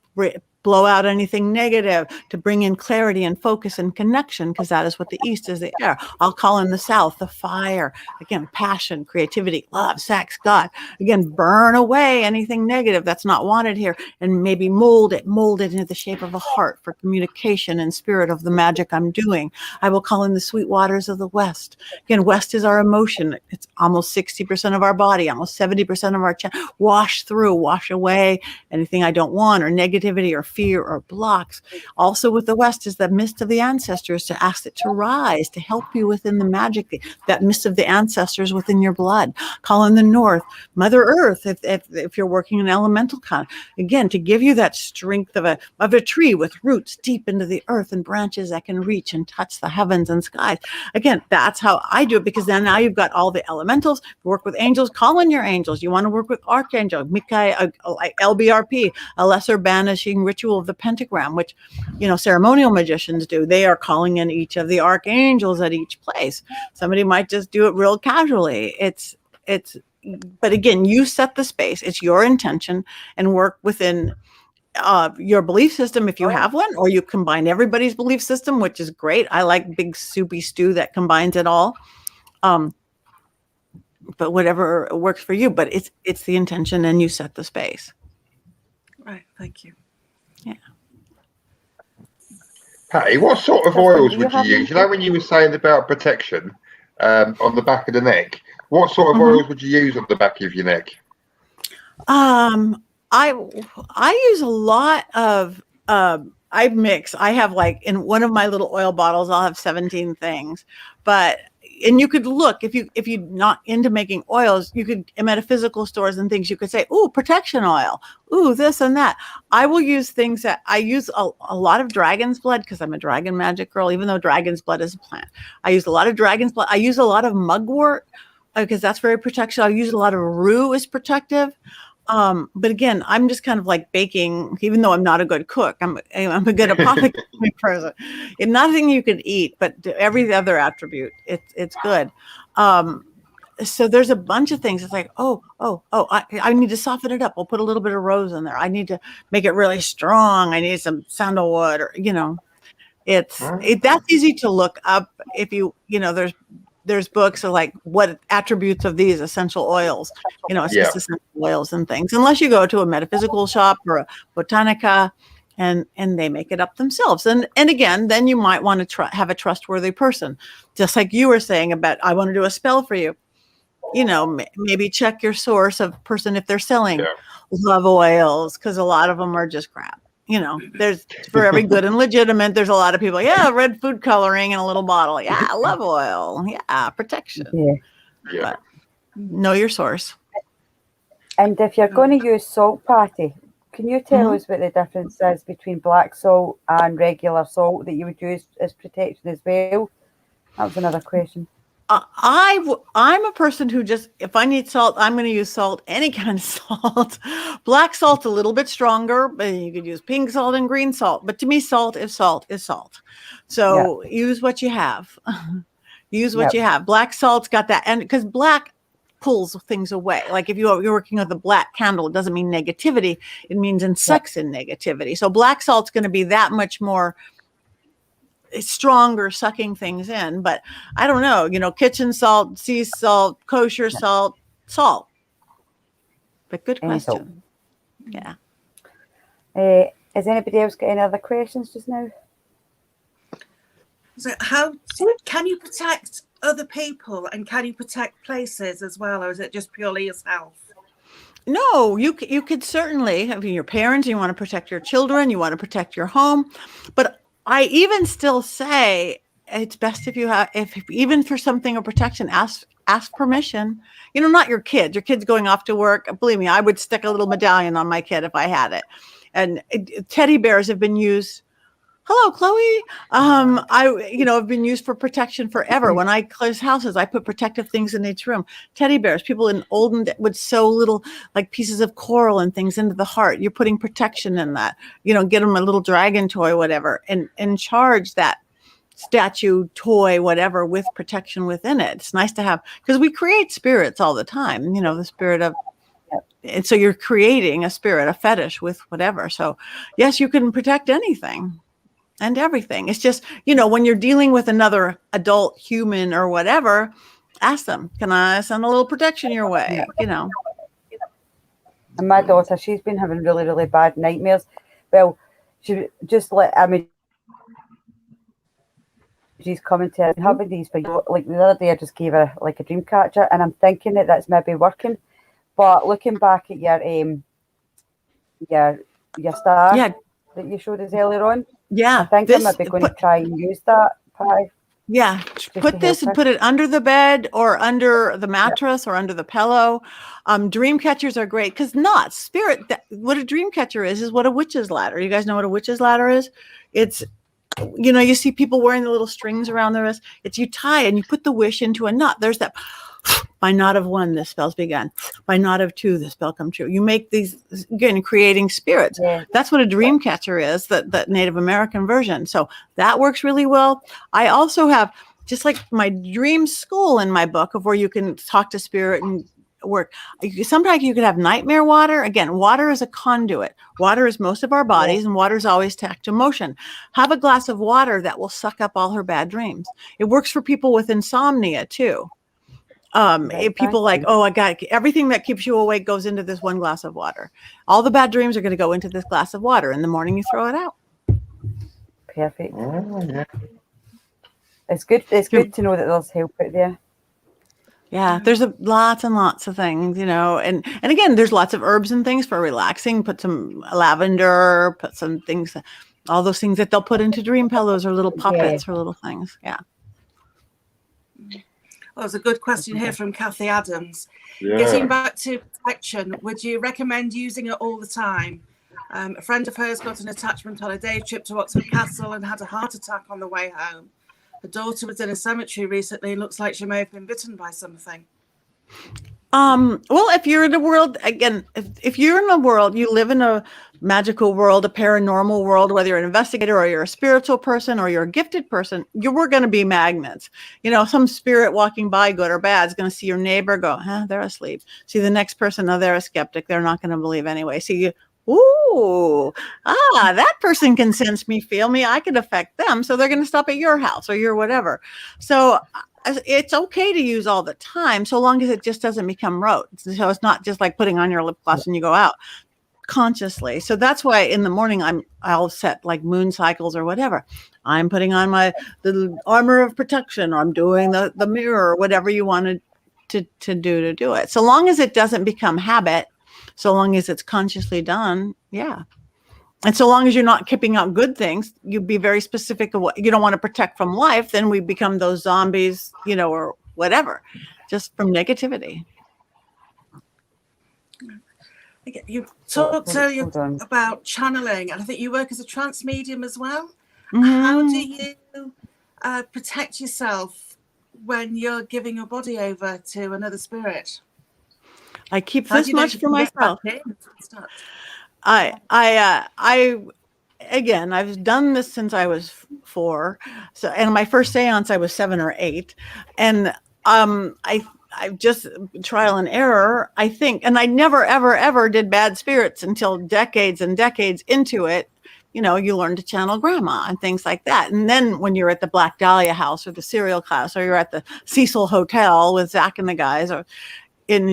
blow out anything negative, to bring in clarity and focus and connection, because that is what the east is, the air. I'll call in the south, the fire. Again, passion, creativity, love, sex, God. Again, burn away anything negative that's not wanted here, and maybe mold it into the shape of a heart for communication and spirit of the magic I'm doing. I will call in the sweet waters of the west. Again, west is our emotion. It's almost 60% of our body, almost 70% of our wash through, wash away anything I don't want, or negativity or fear or blocks. Also with the West is the mist of the ancestors, to ask it to rise, to help you within the magic, that mist of the ancestors within your blood. Call in the North, Mother Earth, if you're working in elemental kind, again, to give you that strength of a tree with roots deep into the earth and branches that can reach and touch the heavens and skies. Again, that's how I do it, because then now you've got all the elementals. Work with angels, call in your angels. You want to work with archangel, Mikai, LBRP, a lesser banishing ritual of the pentagram, which, ceremonial magicians do. They are calling in each of the archangels at each place. Somebody might just do it real casually. But again, you set the space. It's your intention, and work within your belief system if you have one, or you combine everybody's belief system, which is great. I like big soupy stew that combines it all. But whatever works for you, but it's the intention, and you set the space. Right. Thank you. Yeah. Patty, what sort of oils would you use? When you were saying about protection on the back of the neck, what sort of oils would you use on the back of your neck? I use a lot of I mix. I have, like, in one of my little oil bottles, I'll have 17 things. And you could look, if you're not into making oils, you could, in metaphysical stores and things, you could say, ooh, protection oil, ooh, this and that. I will use things that I use a lot of dragon's blood, because I'm a dragon magic girl, even though dragon's blood is a plant. I use a lot of dragon's blood. I use a lot of mugwort, because that's very protective. I use a lot of rue is protective. But again, I'm just kind of like baking, even though I'm not a good cook. I'm a good apothecary person. And nothing you can eat, but every other attribute, it's good. So there's a bunch of things. It's like, I need to soften it up. I'll put a little bit of rose in there. I need to make it really strong. I need some sandalwood, or that's easy to look up. If there's books of like what attributes of these essential oils, it's just essential oils and things, unless you go to a metaphysical shop or a botanica and they make it up themselves. And again, then you might want to have a trustworthy person, just like you were saying about, I want to do a spell for you. Maybe check your source of person if they're selling love oils, because a lot of them are just crap. There's, for every good and legitimate, there's a lot of people, red food coloring in a little bottle. Yeah, love oil. Yeah, protection. Yeah. But know your source. And if you're going to use salt, Patty, can you tell us what the difference is between black salt and regular salt that you would use as protection as well? That was another question. I'm a person who just, if I need salt, I'm going to use salt, any kind of salt. Black salt's a little bit stronger, but you could use pink salt and green salt. But to me, salt is salt is salt. So use what you have. Use what you have. Black salt's got that, and because black pulls things away. Like if you're working with a black candle, it doesn't mean negativity. It means sucks in negativity. So black salt's going to be that much more stronger, sucking things in. But I don't know, kitchen salt, sea salt, kosher salt. But good question. Yeah. Has anybody else got any other questions just now? So how can you protect other people, and can you protect places as well, or is it just purely yourself? No, you could certainly have your parents. You want to protect your children. You want to protect your home. But I even still say it's best if even for something of protection, ask permission. Not your kids. Your kid's going off to work. Believe me, I would stick a little medallion on my kid if I had it. And teddy bears have been used. Hello, Chloe. Have been used for protection forever. When I close houses, I put protective things in each room. Teddy bears. People in olden would sew little like pieces of coral and things into the heart. You're putting protection in that. Get them a little dragon toy, whatever, and charge that statue, toy, whatever, with protection within it. It's nice to have, because we create spirits all the time. The spirit of. And so you're creating a spirit, a fetish with whatever. So yes, you can protect anything. And everything. It's just, when you're dealing with another adult human or whatever, ask them, can I send a little protection your way? And my daughter, she's been having really, really bad nightmares. Well, she just she's coming to her, having these for you. Like the other day, I just gave her like a dream catcher, and I'm thinking that's maybe working. But looking back at your star. Yeah. that you showed us earlier on. Yeah. I think I might be going to try and use that pie. Yeah, put this and put it under the bed or under the mattress or under the pillow. Dream catchers are great because what a dream catcher is what a witch's ladder. You guys know what a witch's ladder is? It's, you see people wearing the little strings around their wrist. It's you tie and you put the wish into a knot. There's that. By knot of 1, the spell's begun. By knot of 2, the spell come true. You make these, again, creating spirits. Yeah. That's what a dream catcher is, that Native American version. So that works really well. I also have just like my dream school in my book of where you can talk to spirit and work. Sometimes you could have nightmare water. Again, water is a conduit. Water is most of our bodies, and water is always tactile motion. Have a glass of water that will suck up all her bad dreams. It works for people with insomnia too. People like, I got everything that keeps you awake goes into this one glass of water. All the bad dreams are going to go into this glass of water. In the morning, you throw it out. Perfect. Oh, yeah. It's good. It's good to know that there's help out there. Yeah, there's lots and lots of things, and again, there's lots of herbs and things for relaxing. Put some lavender, put some things, all those things that they'll put into dream pillows or little puppets or little things. Yeah. Well, there's a good question here from Kathy Adams. Yeah. Getting back to protection, would you recommend using it all the time? A friend of hers got an attachment on a day trip to Oxford Castle and had a heart attack on the way home. Her daughter was in a cemetery recently. Looks like she may have been bitten by something. Well, if you're in a world, again, if you're in a world, you live in a magical world, a paranormal world, whether you're an investigator or you're a spiritual person or you're a gifted person, we're going to be magnets. Some spirit walking by, good or bad, is going to see your neighbor go, they're asleep. See the next person, they're a skeptic. They're not going to believe anyway. See that person can sense me, feel me. I can affect them. So they're going to stop at your house or your whatever. So it's okay to use all the time, so long as it just doesn't become rote. So it's not just like putting on your lip gloss when you go out consciously. So that's why in the morning I'll set like moon cycles or whatever. I'm putting on the armor of protection, or I'm doing the mirror, or whatever you wanted to do it. So long as it doesn't become habit, so long as it's consciously done, yeah. And so long as you're not keeping out good things, you be very specific of what you don't want to protect from life, then we become those zombies, or whatever, just from negativity. You talked about channeling, and I think you work as a trance medium as well. Mm-hmm. How do you protect yourself when you're giving your body over to another spirit? I keep this much for myself. Again, I've done this since I was 4. So, and my first seance, I was 7 or 8. And I just trial and error, I think. And I never, ever, ever did bad spirits until decades and decades into it. You learn to channel grandma and things like that. And then when you're at the Black Dahlia house or the cereal class, or you're at the Cecil Hotel with Zach and the guys, and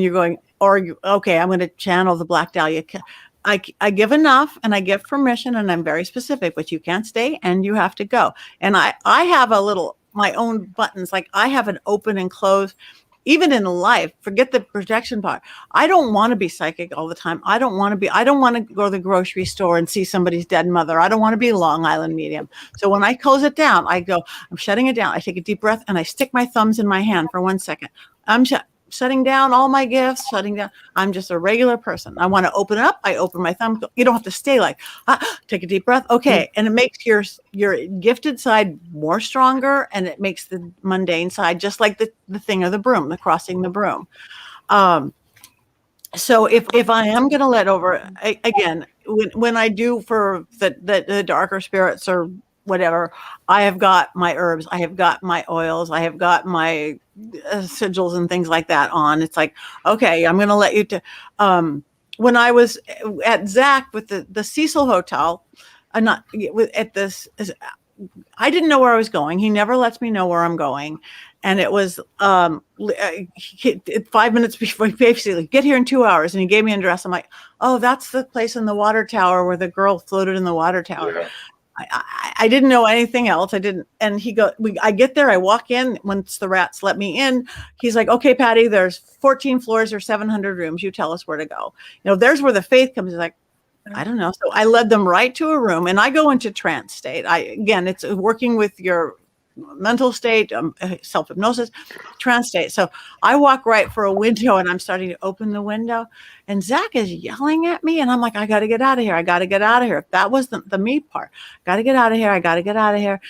you're going, okay, I'm going to channel the Black Dahlia. I give enough and I give permission, and I'm very specific, but you can't stay and you have to go. And I have my own buttons. Like I have an open and close, even in life, forget the protection part. I don't want to be psychic all the time. I don't want to go to the grocery store and see somebody's dead mother. I don't want to be Long Island medium. So when I close it down, I go, I'm shutting it down. I take a deep breath and I stick my thumbs in my hand for 1 second. I'm shutting down all my gifts, shutting down. I'm just a regular person. I want to open it up. I open my thumb. You don't have to stay like, take a deep breath. Okay. And it makes your gifted side more stronger, and it makes the mundane side just like the thing of the broom, the crossing the broom. So if I am going to let over, again, when I do for the darker spirits or whatever, I have got my herbs, I have got my oils, I have got my sigils and things like that on. It's like, okay, I'm going to let you when I was at Zach with the Cecil Hotel, I didn't know where I was going. He never lets me know where I'm going. And it was 5 minutes before, he basically, get here in 2 hours. And he gave me an address. I'm like, oh, that's the place in the water tower where the girl floated in the water tower. Yeah. I didn't know anything else. I didn't. And I get there, I walk in. Once the rats let me in, he's like, okay, Patti, there's 14 floors or 700 rooms. You tell us where to go. There's where the faith comes. He's like, I don't know. So I led them right to a room, and I go into trance state. Again, it's working with your mental state, self-hypnosis, trance state. So I walk right for a window, and I'm starting to open the window, and Zach is yelling at me, and I'm like, I got to get out of here. I got to get out of here. That was the me part. Got to get out of here. I got to get out of here.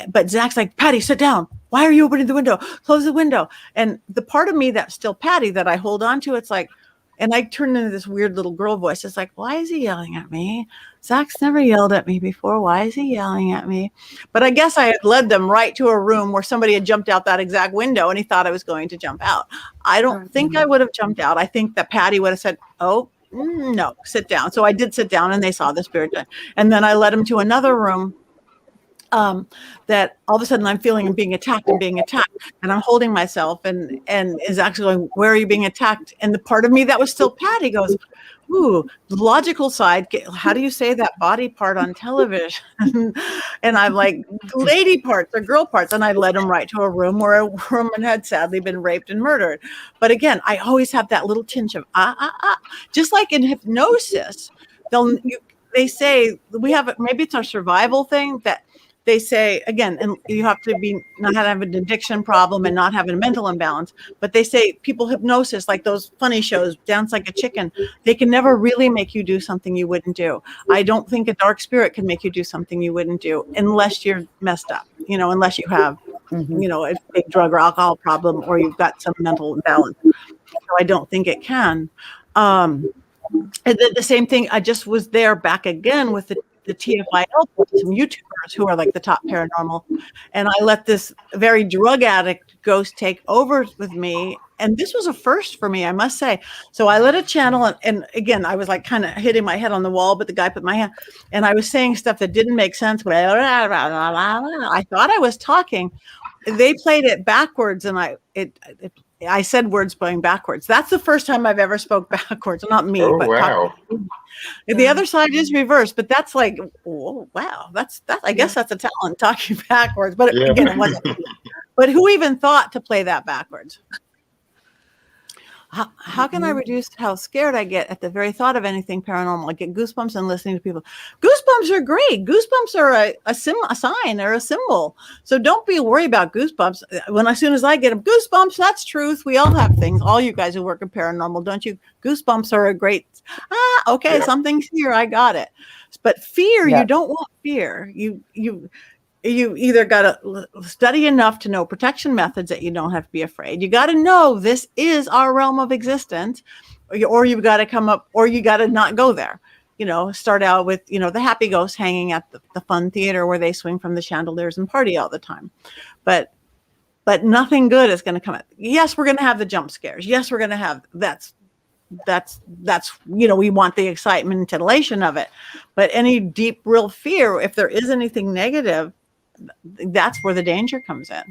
But Zach's like, Patti, sit down. Why are you opening the window? Close the window. And the part of me that's still Patti that I hold on to, it's like, and I turned into this weird little girl voice. It's like, why is he yelling at me? Zach's never yelled at me before. Why is he yelling at me? But I guess I had led them right to a room where somebody had jumped out that exact window, and he thought I was going to jump out. I don't think I would have jumped out. I think that Patti would have said, oh, no, sit down. So I did sit down, and they saw the spirit. And then I led them to another room that all of a sudden I'm feeling I'm being attacked, and I'm holding myself, and is actually going, where are you being attacked? And the part of me that was still Patti goes, ooh, the logical side, how do you say that body part on television? And I'm like, lady parts or girl parts. And I led them right to a room where a woman had sadly been raped and murdered. But again, I always have that little tinge of just like in hypnosis, they say we have, maybe it's our survival thing, that they say, again, and you have to be not have an addiction problem and not having a mental imbalance, but they say people hypnosis, like those funny shows, Dance Like a Chicken, they can never really make you do something you wouldn't do. I don't think a dark spirit can make you do something you wouldn't do unless you're messed up, unless you have, a big drug or alcohol problem, or you've got some mental imbalance. So I don't think it can. And then the same thing, I just was there back again with the TFIL, some YouTubers who are like the top paranormal. And I let this very drug addict ghost take over with me. And this was a first for me, I must say. So I let it channel. And again, I was like kind of hitting my head on the wall, but the guy put my hand, and I was saying stuff that didn't make sense. I thought I was talking. They played it backwards, and I said words going backwards. That's the first time I've ever spoke backwards. Not me, but wow. The other side is reversed, but that's like, oh, wow, that's I guess that's a talent, talking backwards. But again, it wasn't. But who even thought to play that backwards? How can I reduce how scared I get at the very thought of anything paranormal? I get goosebumps and listening to people. Goosebumps are great. Goosebumps are a sign or a symbol. So don't be worried about goosebumps. As soon as I get them, goosebumps, that's truth. We all have things. All you guys who work in paranormal, don't you? Goosebumps are a great, okay, something's here. I got it. But fear, you don't want fear. You either got to study enough to know protection methods that you don't have to be afraid. You got to know this is our realm of existence, or you've got to come up, or you got to not go there. Start out with, the happy ghosts hanging at the fun theater where they swing from the chandeliers and party all the time. But nothing good is going to come out. Yes, we're going to have the jump scares. Yes, we're going to have that's we want the excitement and titillation of it. But any deep, real fear, if there is anything negative, that's where the danger comes in.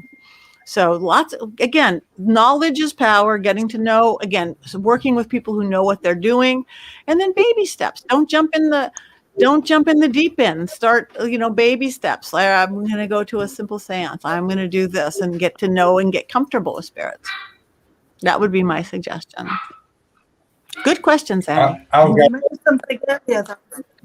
So again, knowledge is power, getting to know, again, working with people who know what they're doing, and then baby steps. Don't jump in the deep end. Start, baby steps. Like, I'm going to go to a simple seance. I'm going to do this and get to know and get comfortable with spirits. That would be my suggestion. Good questions, Annie. Something earlier that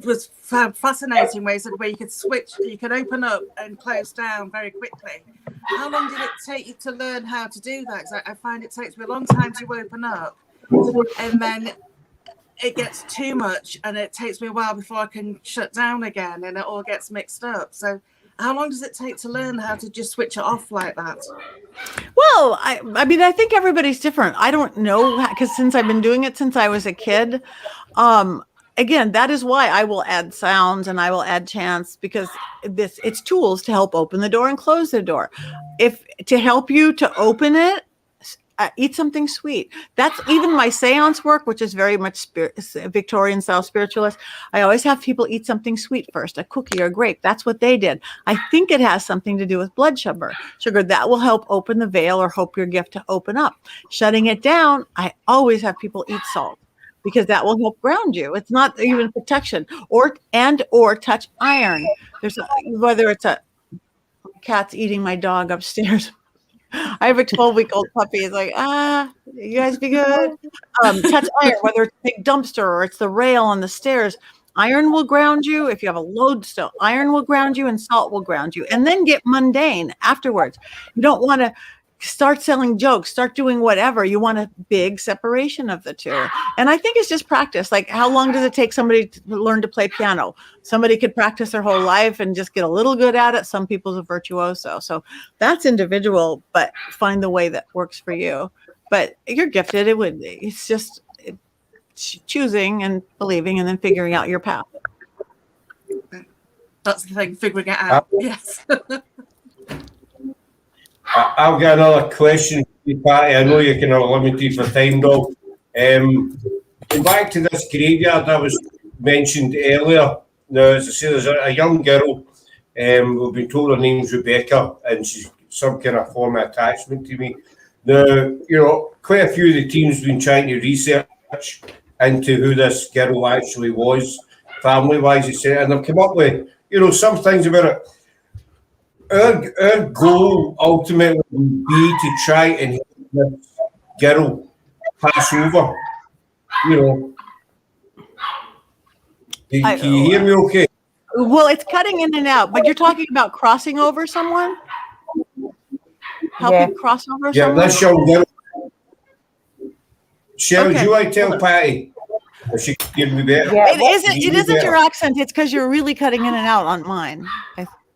was fascinating, where you could switch, you could open up and close down very quickly. How long did it take you to learn how to do that? Because I find it takes me a long time to open up, and then it gets too much, and it takes me a while before I can shut down again, and it all gets mixed up. So how long does it take to learn how to just switch it off like that? Well, I mean, I think everybody's different. I don't know, because since I've been doing it since I was a kid, again, that is why I will add sounds and I will add chants, because it's tools to help open the door and close the door. If to help you to open it, eat something sweet. That's even my seance work, which is very much Victorian style spiritualist. I always have people eat something sweet first, a cookie or a grape. That's what they did. I think it has something to do with blood sugar. That will help open the veil or help your gift to open up. Shutting it down, I always have people eat salt, because that will help ground you. It's not even protection, or touch iron. Whether it's a cat's eating my dog upstairs. I have a 12-week-old puppy. It's like, you guys be good. Touch iron, whether it's a big dumpster or it's the rail on the stairs. Iron will ground you. If you have a lodestone, iron will ground you and salt will ground you. And then get mundane afterwards. You don't want to start selling jokes, start doing whatever. You want a big separation of the two. And I think it's just practice. Like, how long does it take somebody to learn to play piano? Somebody could practice their whole life and just get a little good at it. Some people's a virtuoso. So that's individual, but find the way that works for you. But you're gifted. It's just choosing and believing and then figuring out your path. That's the thing, figuring it out. Yes. I've got another question for you, Patti. I know you're kind of limited for time, dog. Going back to this graveyard that was mentioned earlier. Now, as I say, there's a young girl. We've been told her name's Rebecca, and she's some kind of form of attachment to me. Now, quite a few of the team's been trying to research into who this girl actually was, family-wise, etc., and they've come up with, some things about it. Our goal ultimately would be to try and help this girl pass over. Can you hear me okay? Well, it's cutting in and out, but you're talking about crossing over someone? Helping cross over someone? Yeah, this young girl. Cheryl, do you want to tell Patti? Or she can give me better. Yeah, it isn't your accent. It's because you're really cutting in and out on mine.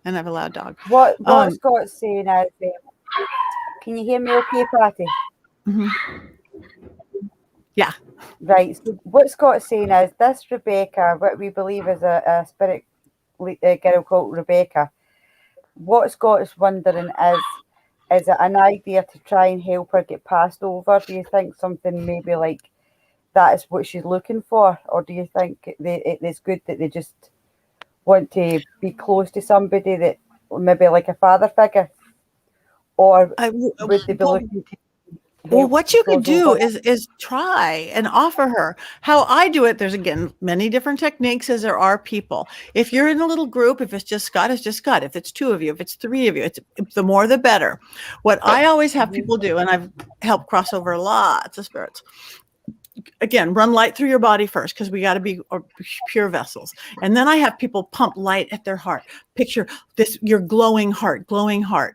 And I have a loud dog. What Scott's saying is, can you hear me okay, Patti? Mm-hmm. Yeah. Right. So what Scott's saying is, this Rebecca, what we believe is a spirit girl called Rebecca, what Scott is wondering is it an idea to try and help her get passed over? Do you think something maybe like that is what she's looking for? Or do you think it's good that they just want to be close to somebody that maybe like a father figure? Or would they be looking to... Well, what you could do is try and offer her. How I do it, there's, again, many different techniques as there are people. If you're in a little group, if it's just Scott, it's just Scott. If it's two of you, if it's three of you, it's the more the better. What I always have people do, and I've helped cross over lots of spirits, again, run light through your body first, because we got to be pure vessels. And then I have people pump light at their heart. Picture this, your glowing heart.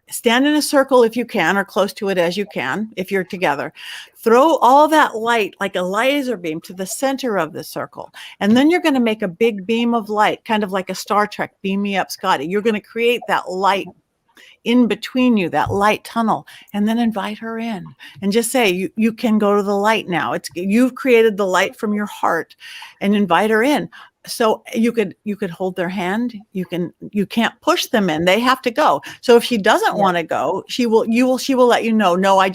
Stand in a circle if you can, or close to it as you can, if you're together. Throw all that light like a laser beam to the center of the circle. And then you're going to make a big beam of light, kind of like a Star Trek, beam me up, Scotty. You're going to create that light in between you, that light tunnel, and then invite her in and just say, you can go to the light now. You've created the light from your heart, and invite her in. So you could hold their hand. You can't push them in. They have to go. So if she doesn't want to go, she will let you know, no, I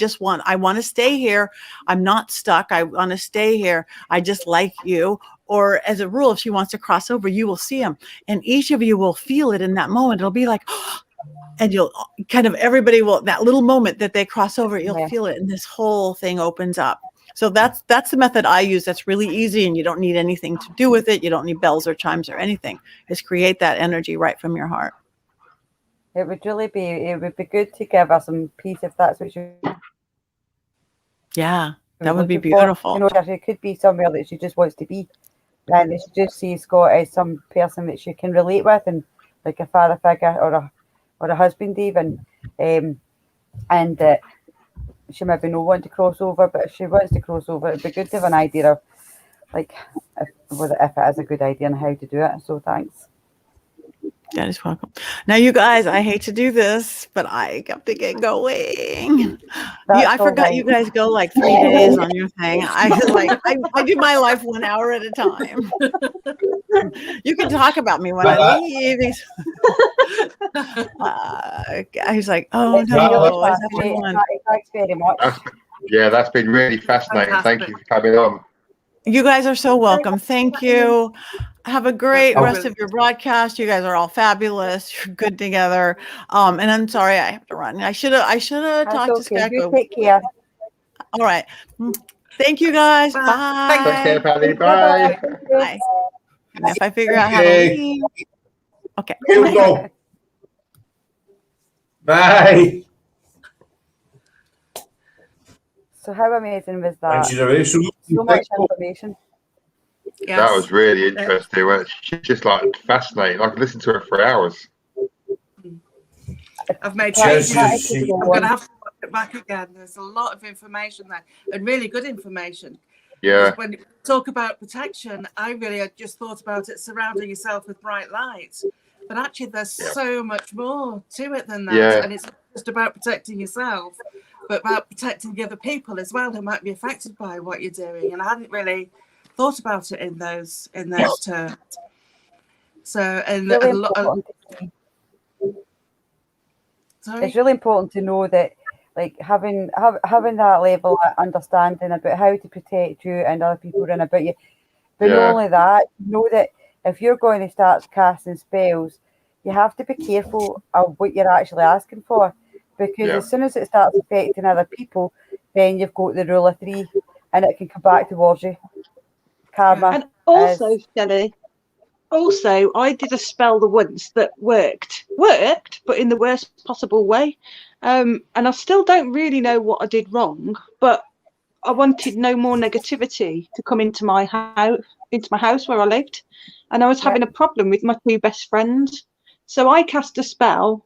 want to stay here. I'm not stuck. I want to stay here. I just like you. Or as a rule, if she wants to cross over, you will see him, and each of you will feel it in that moment. It'll be like, and you'll kind of, everybody will, that little moment that they cross over, you'll feel it, and this whole thing opens up. So that's the method I use. That's really easy, and you don't need anything to do with it. You don't need bells or chimes or anything. Just create that energy right from your heart. It would be good to give her some peace if that's what you... Yeah, that would be beautiful. It could be somewhere that she just wants to be, and she just sees Scott as some person that she can relate with, and like a father figure or a husband even, and she maybe no want to cross over, but if she wants to cross over, it'd be good to have an idea of like if it is a good idea and how to do it. So thanks. That is welcome. Now, you guys, I hate to do this, but I have to get going. I forgot you guys go like 3 days on your thing. I do my life 1 hour at a time. You can talk about me when I leave. He's like, oh no. Thanks very much. Yeah, that's been really fascinating. Thank you for coming on. You guys are so welcome. Thank you. Have a great rest of your broadcast. You guys are all fabulous. You're good together. And I'm sorry I have to run. I should have talked to Scott. You take care. All right. Thank you guys. Bye. Take care, Patti. Bye. Bye. And if I figure out how to leave. Okay. Here we go. Bye. So how amazing was that? So much information. Yes. That was really interesting. She's just like fascinating. I could listen to her for hours. I've made Cheers. changes. I'm going to have to watch it back again. There's a lot of information there, and really good information. Yeah. When you talk about protection, I just thought about it surrounding yourself with bright light. But actually, there's so much more to it than that. Yeah. And it's not just about protecting yourself, but about protecting the other people as well who might be affected by what you're doing. And I hadn't really thought about it in those terms. So, and really a lot of... It's really important to know that, like, having that level of understanding about how to protect you and other people around about you. But not only that, know that if you're going to start casting spells, you have to be careful of what you're actually asking for, because as soon as it starts affecting other people, then you've got the rule of 3, and it can come back towards you. Karma. And also, Shelley, I did a spell once that worked, but in the worst possible way. And I still don't really know what I did wrong, but I wanted no more negativity to come into my house where I lived. And I was having a problem with my 2 best friends. So I cast a spell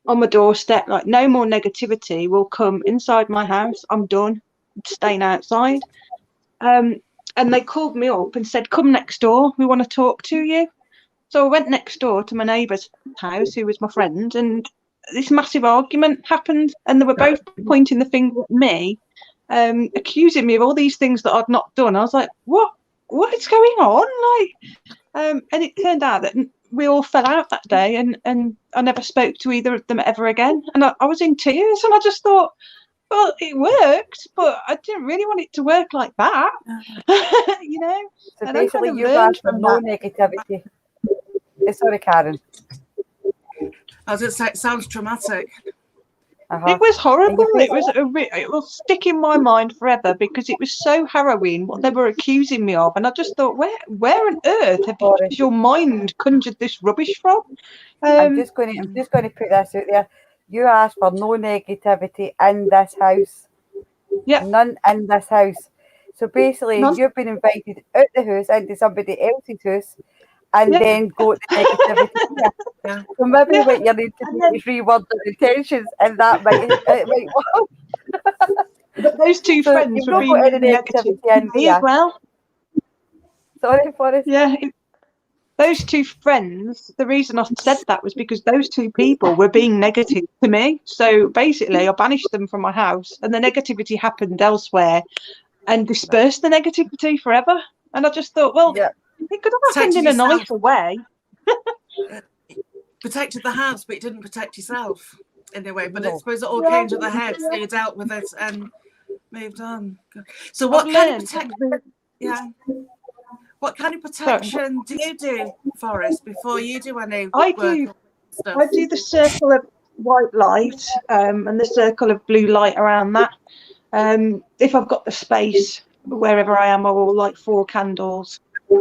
on my doorstep, like, no more negativity will come inside my house. I'm done. I'm staying outside. And they called me up and said, come next door. We want to talk to you. So I went next door to my neighbour's house, who was my friend, and this massive argument happened. And they were both pointing the finger at me, accusing me of all these things that I'd not done. I was like, what is going on? Like, and it turned out that we all fell out that day, and I never spoke to either of them ever again. And I was in tears, and I just thought, well, it worked, but I didn't really want it to work like that. You know? So basically, you've asked for no negativity. Sorry, Karen. I was going to say, it sounds traumatic. It was horrible. It will stick in my mind forever, because it was so harrowing what they were accusing me of, and I just thought, where on earth has your mind conjured this rubbish from? I'm just going to put this out there. You asked for no negativity in this house. Yeah. None in this house. So basically, you've been invited out the house into somebody else's house, and then got the negativity here. So maybe what you need to do is reword the intentions, and that might work. But those 2 friends were being negative to me as well. Sorry, Forrest. Yeah. Those 2 friends, the reason I said that was because those 2 people were being negative to me. So basically, I banished them from my house, and the negativity happened elsewhere and dispersed the negativity forever. And I just thought, well, it could have happened in a nicer way. Protected the house, but you didn't protect yourself in a way. But I suppose it all came to the head, so you dealt with it and moved on. So what kind of protection? Yeah. What kind of protection do you do, Forrest, before you do any work? I do the circle of white light and the circle of blue light around that. If I've got the space, wherever I am, I will light 4 candles,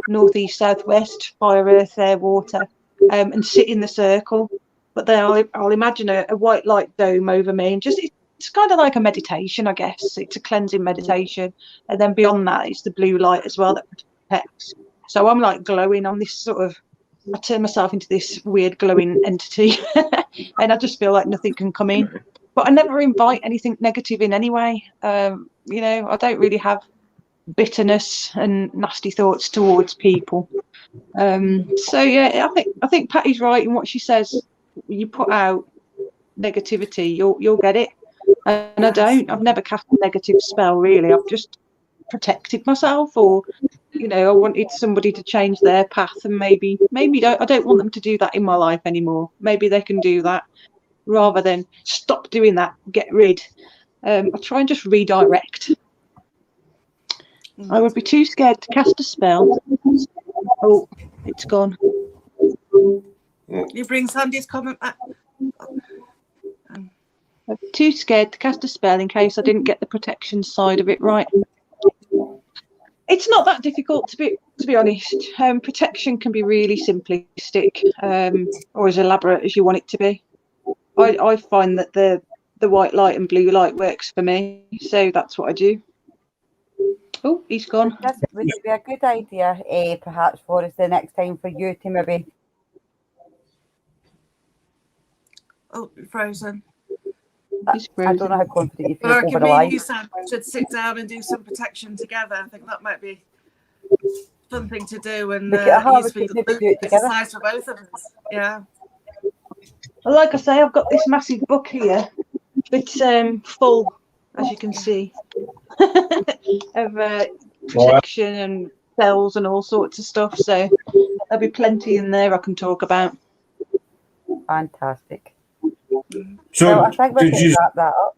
north, east, south, west, fire, earth, air, water, and sit in the circle. But then I'll imagine a white light dome over me, and it's kind of like a meditation, I guess. It's a cleansing meditation. And then beyond that, it's the blue light as well that protects. So I'm like glowing on this sort of, I turn myself into this weird glowing entity, and I just feel like nothing can come in. But I never invite anything negative in anyway. You know, I don't really have bitterness and nasty thoughts towards people. So yeah, I think Patty's right in what she says. You put out negativity, you'll get it. And I don't. I've never cast a negative spell really. I've just protected myself, or you know, I wanted somebody to change their path, and maybe I don't want them to do that in my life anymore. Maybe they can do that rather than stop doing that, get rid. I try and just redirect. I would be too scared to cast a spell. Oh, it's gone. You bring Sandy's comment back. I'm too scared to cast a spell in case I didn't get the protection side of it right. It's not that difficult to be honest. Protection can be really simplistic, or as elaborate as you want it to be. I find that the white light and blue light works for me, so that's what I do. Oh, he's gone. Would it be a good idea, perhaps, for us the next time for you to maybe... Oh, you're frozen. I don't know how confident you feel Well, I over reckon the me and line. you, Sam, should sit down and do some protection together. I think that might be a fun thing to do and useful exercise for both of us. Yeah. Well, like I say, I've got this massive book here. It's full, as you can see, of protection and spells and all sorts of stuff. So there'll be plenty in there I can talk about. Fantastic. So, well, I think we can wrap that up.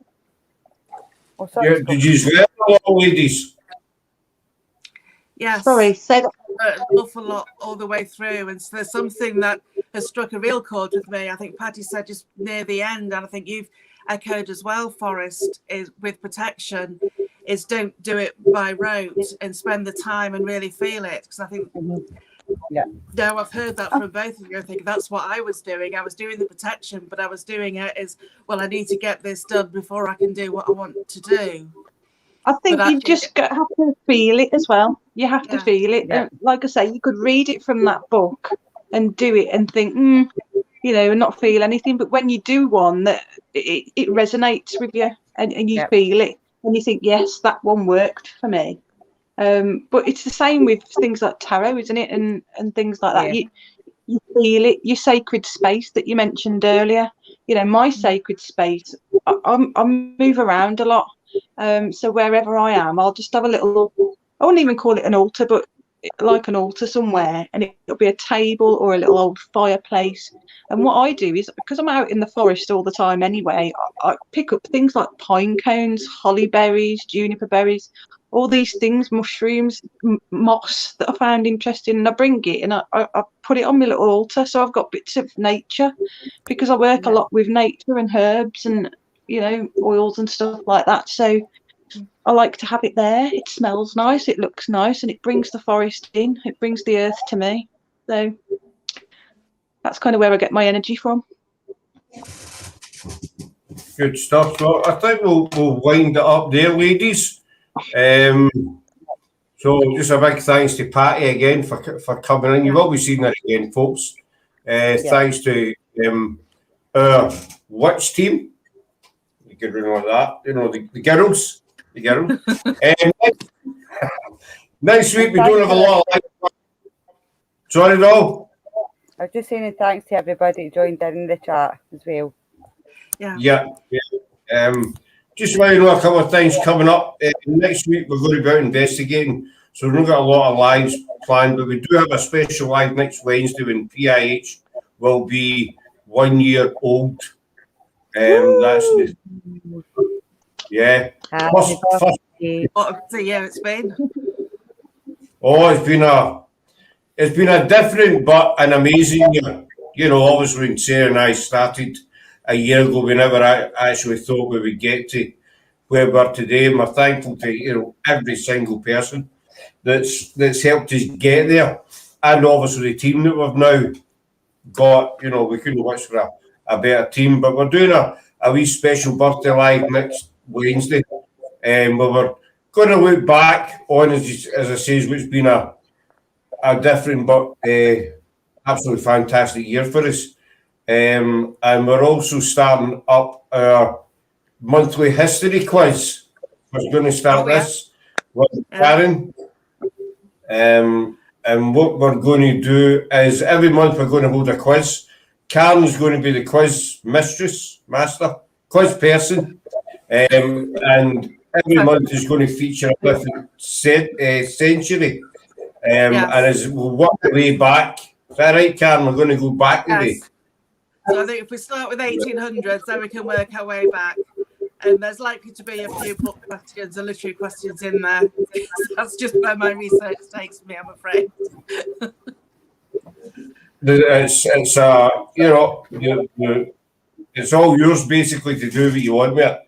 Oh, sorry, yeah, did you swear a lot, ladies? Yes. Sorry, say that. An awful lot all the way through, and so there's something that has struck a real chord with me. I think Patti said just near the end, and I think you've echoed as well, Forrest, is with protection, is don't do it by rote and spend the time and really feel it. Because I think, no, I've heard that from both of you. I think that's what I was doing. I was doing the protection, but I was doing it as, well, I need to get this done before I can do what I want to do. I think you just have to feel it as well. You have to feel it. Yeah. Like I say, you could read it from that book and do it and think, you know, and not feel anything. But when you do one, that it resonates with you and you feel it and you think, yes, that one worked for me. But it's the same with things like tarot, isn't it? And things like that. You feel it. Your sacred space that you mentioned earlier. You know, my sacred space. I move around a lot. So wherever I am, I'll just have a little, I wouldn't even call it an altar, but like an altar somewhere, and it'll be a table or a little old fireplace. And what I do is, because I'm out in the forest all the time anyway, I pick up things like pine cones, holly berries, juniper berries, all these things, mushrooms, moss that I found interesting, and I bring it and I put it on my little altar. So I've got bits of nature, because I work a lot with nature and herbs and, you know, oils and stuff like that. So I like to have it there. It smells nice, it looks nice, and it brings the forest in. It brings the earth to me. So that's kind of where I get my energy from. Good stuff. So I think we'll wind it up there, ladies. So just a big thanks to Patti again for coming in. You will be seeing her again, folks. Thanks to our witch team. You could remember that. You know, the girls. The girls. Next week we don't have a lot of live. Sorry, Doll. I was just saying thanks to everybody who joined in the chat as well. Yeah. Just while you know a couple of things coming up. Next week we're going to be out investigating, so we've not got a lot of lives planned, but we do have a special live next Wednesday when PIH will be 1 year old. That's first what a year it's been. Oh, it's been a different but an amazing year. You know, obviously when Sarah and I started a year ago, we never actually thought we would get to where we are today. And we're thankful to, you know, every single person that's helped us get there. And obviously the team that we've now got, you know, we couldn't wish for a better team. But we're doing a wee special birthday live next Wednesday. And we were going to look back on, as I say, it's been a different but absolutely fantastic year for us. And we're also starting up our monthly history quiz. We're going to start this with Karen. And what we're going to do is every month we're going to hold a quiz. Karen's going to be the quiz quiz person. And every month is going to feature a different century. And as we'll work the way back. Is that right, Karen? We're going to go back the way. So I think if we start with 1800s, then we can work our way back. And there's likely to be a few book questions and literary questions in there. That's just where my research takes me, I'm afraid. It's you know, it's all yours basically to do what you want with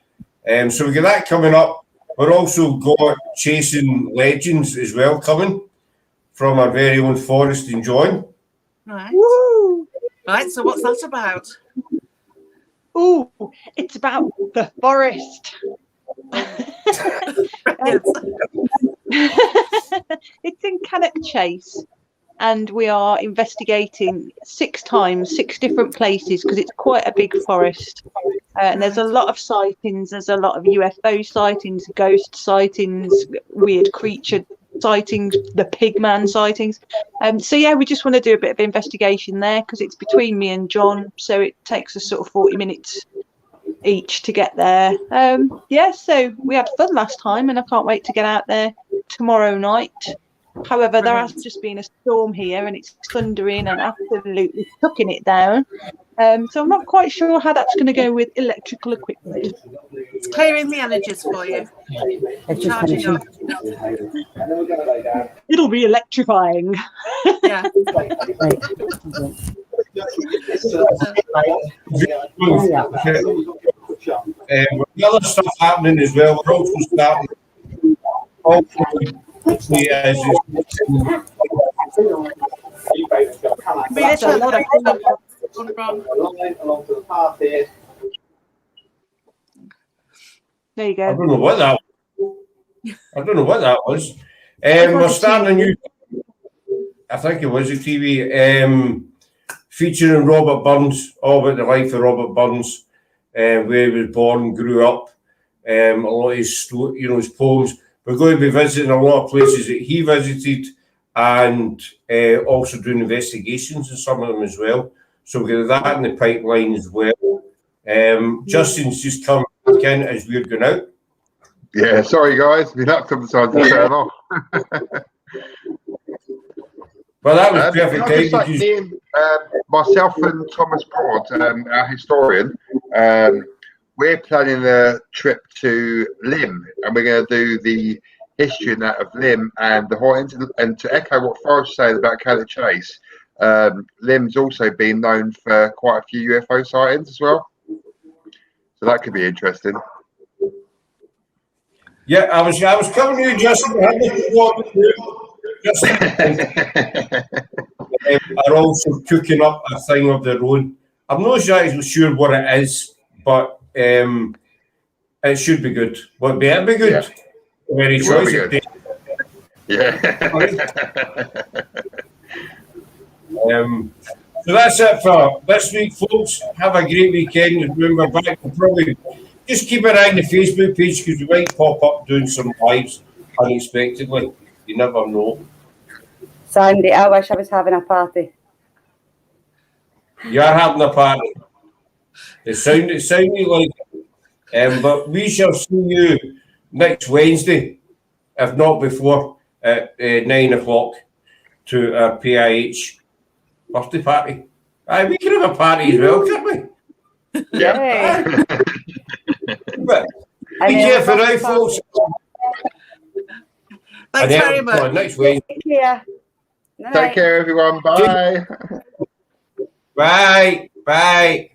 it. So we got that coming up. We're also got Chasing Legends as well coming from our very own Forrest and John. Right. Woo! Right, so what's that about? Oh, it's about the forest. It's in Cannock Chase, and we are investigating 6 times, 6 different places, because it's quite a big forest. And there's a lot of sightings. There's a lot of UFO sightings, ghost sightings, weird creature sightings, the pigman sightings. So yeah, we just want to do a bit of investigation there, because it's between me and John, so it takes us sort of 40 minutes each to get there. Yeah, so we had fun last time, and I can't wait to get out there tomorrow night. However, there has just been a storm here, and it's thundering and absolutely sucking it down. So I'm not quite sure how that's going to go with electrical equipment. It's clearing the energies for you. Charging up. It'll be electrifying. Yeah. The other stuff happening as well. We're also starting. There's a lot of There you go. I don't know what that was. We're starting a new, I think it was a TV, featuring Robert Burns, all about the life of Robert Burns, where he was born, grew up, a lot of his, his poems. We're going to be visiting a lot of places that he visited, and also doing investigations in some of them as well. So we've got that in the pipeline as well. Justin's just come back in as we're going out. Yeah, sorry guys, my laptop decided to turn off. Well, that was perfect. Just like me and, myself and Thomas Broad, our historian, we're planning a trip to Lim, and we're going to do the history and that of Lim and the hauntings. And to echo what Forrest said about Cannock Chase, Lim's also been known for quite a few UFO sightings as well. So that could be interesting. Yeah, I was coming to you, Justin. Are also cooking up a thing of their own. I'm not exactly sure what it is, but it should be good. It'll be good. Yeah. Very choice. Yeah. So that's it for this week, folks. Have a great weekend. Remember, back to probably just keep an eye on the Facebook page, because we might pop up doing some lives unexpectedly. You never know. Sandy, I wish I was having a party. You're having a party. It sounded like it. But we shall see you next Wednesday, if not before, at 9 o'clock to our PIH birthday party. Aye, we can have a party as well, can't we? Yeah. But be careful now, folks. Thanks very much. Next week. Take care, everyone. Bye. Bye. Bye.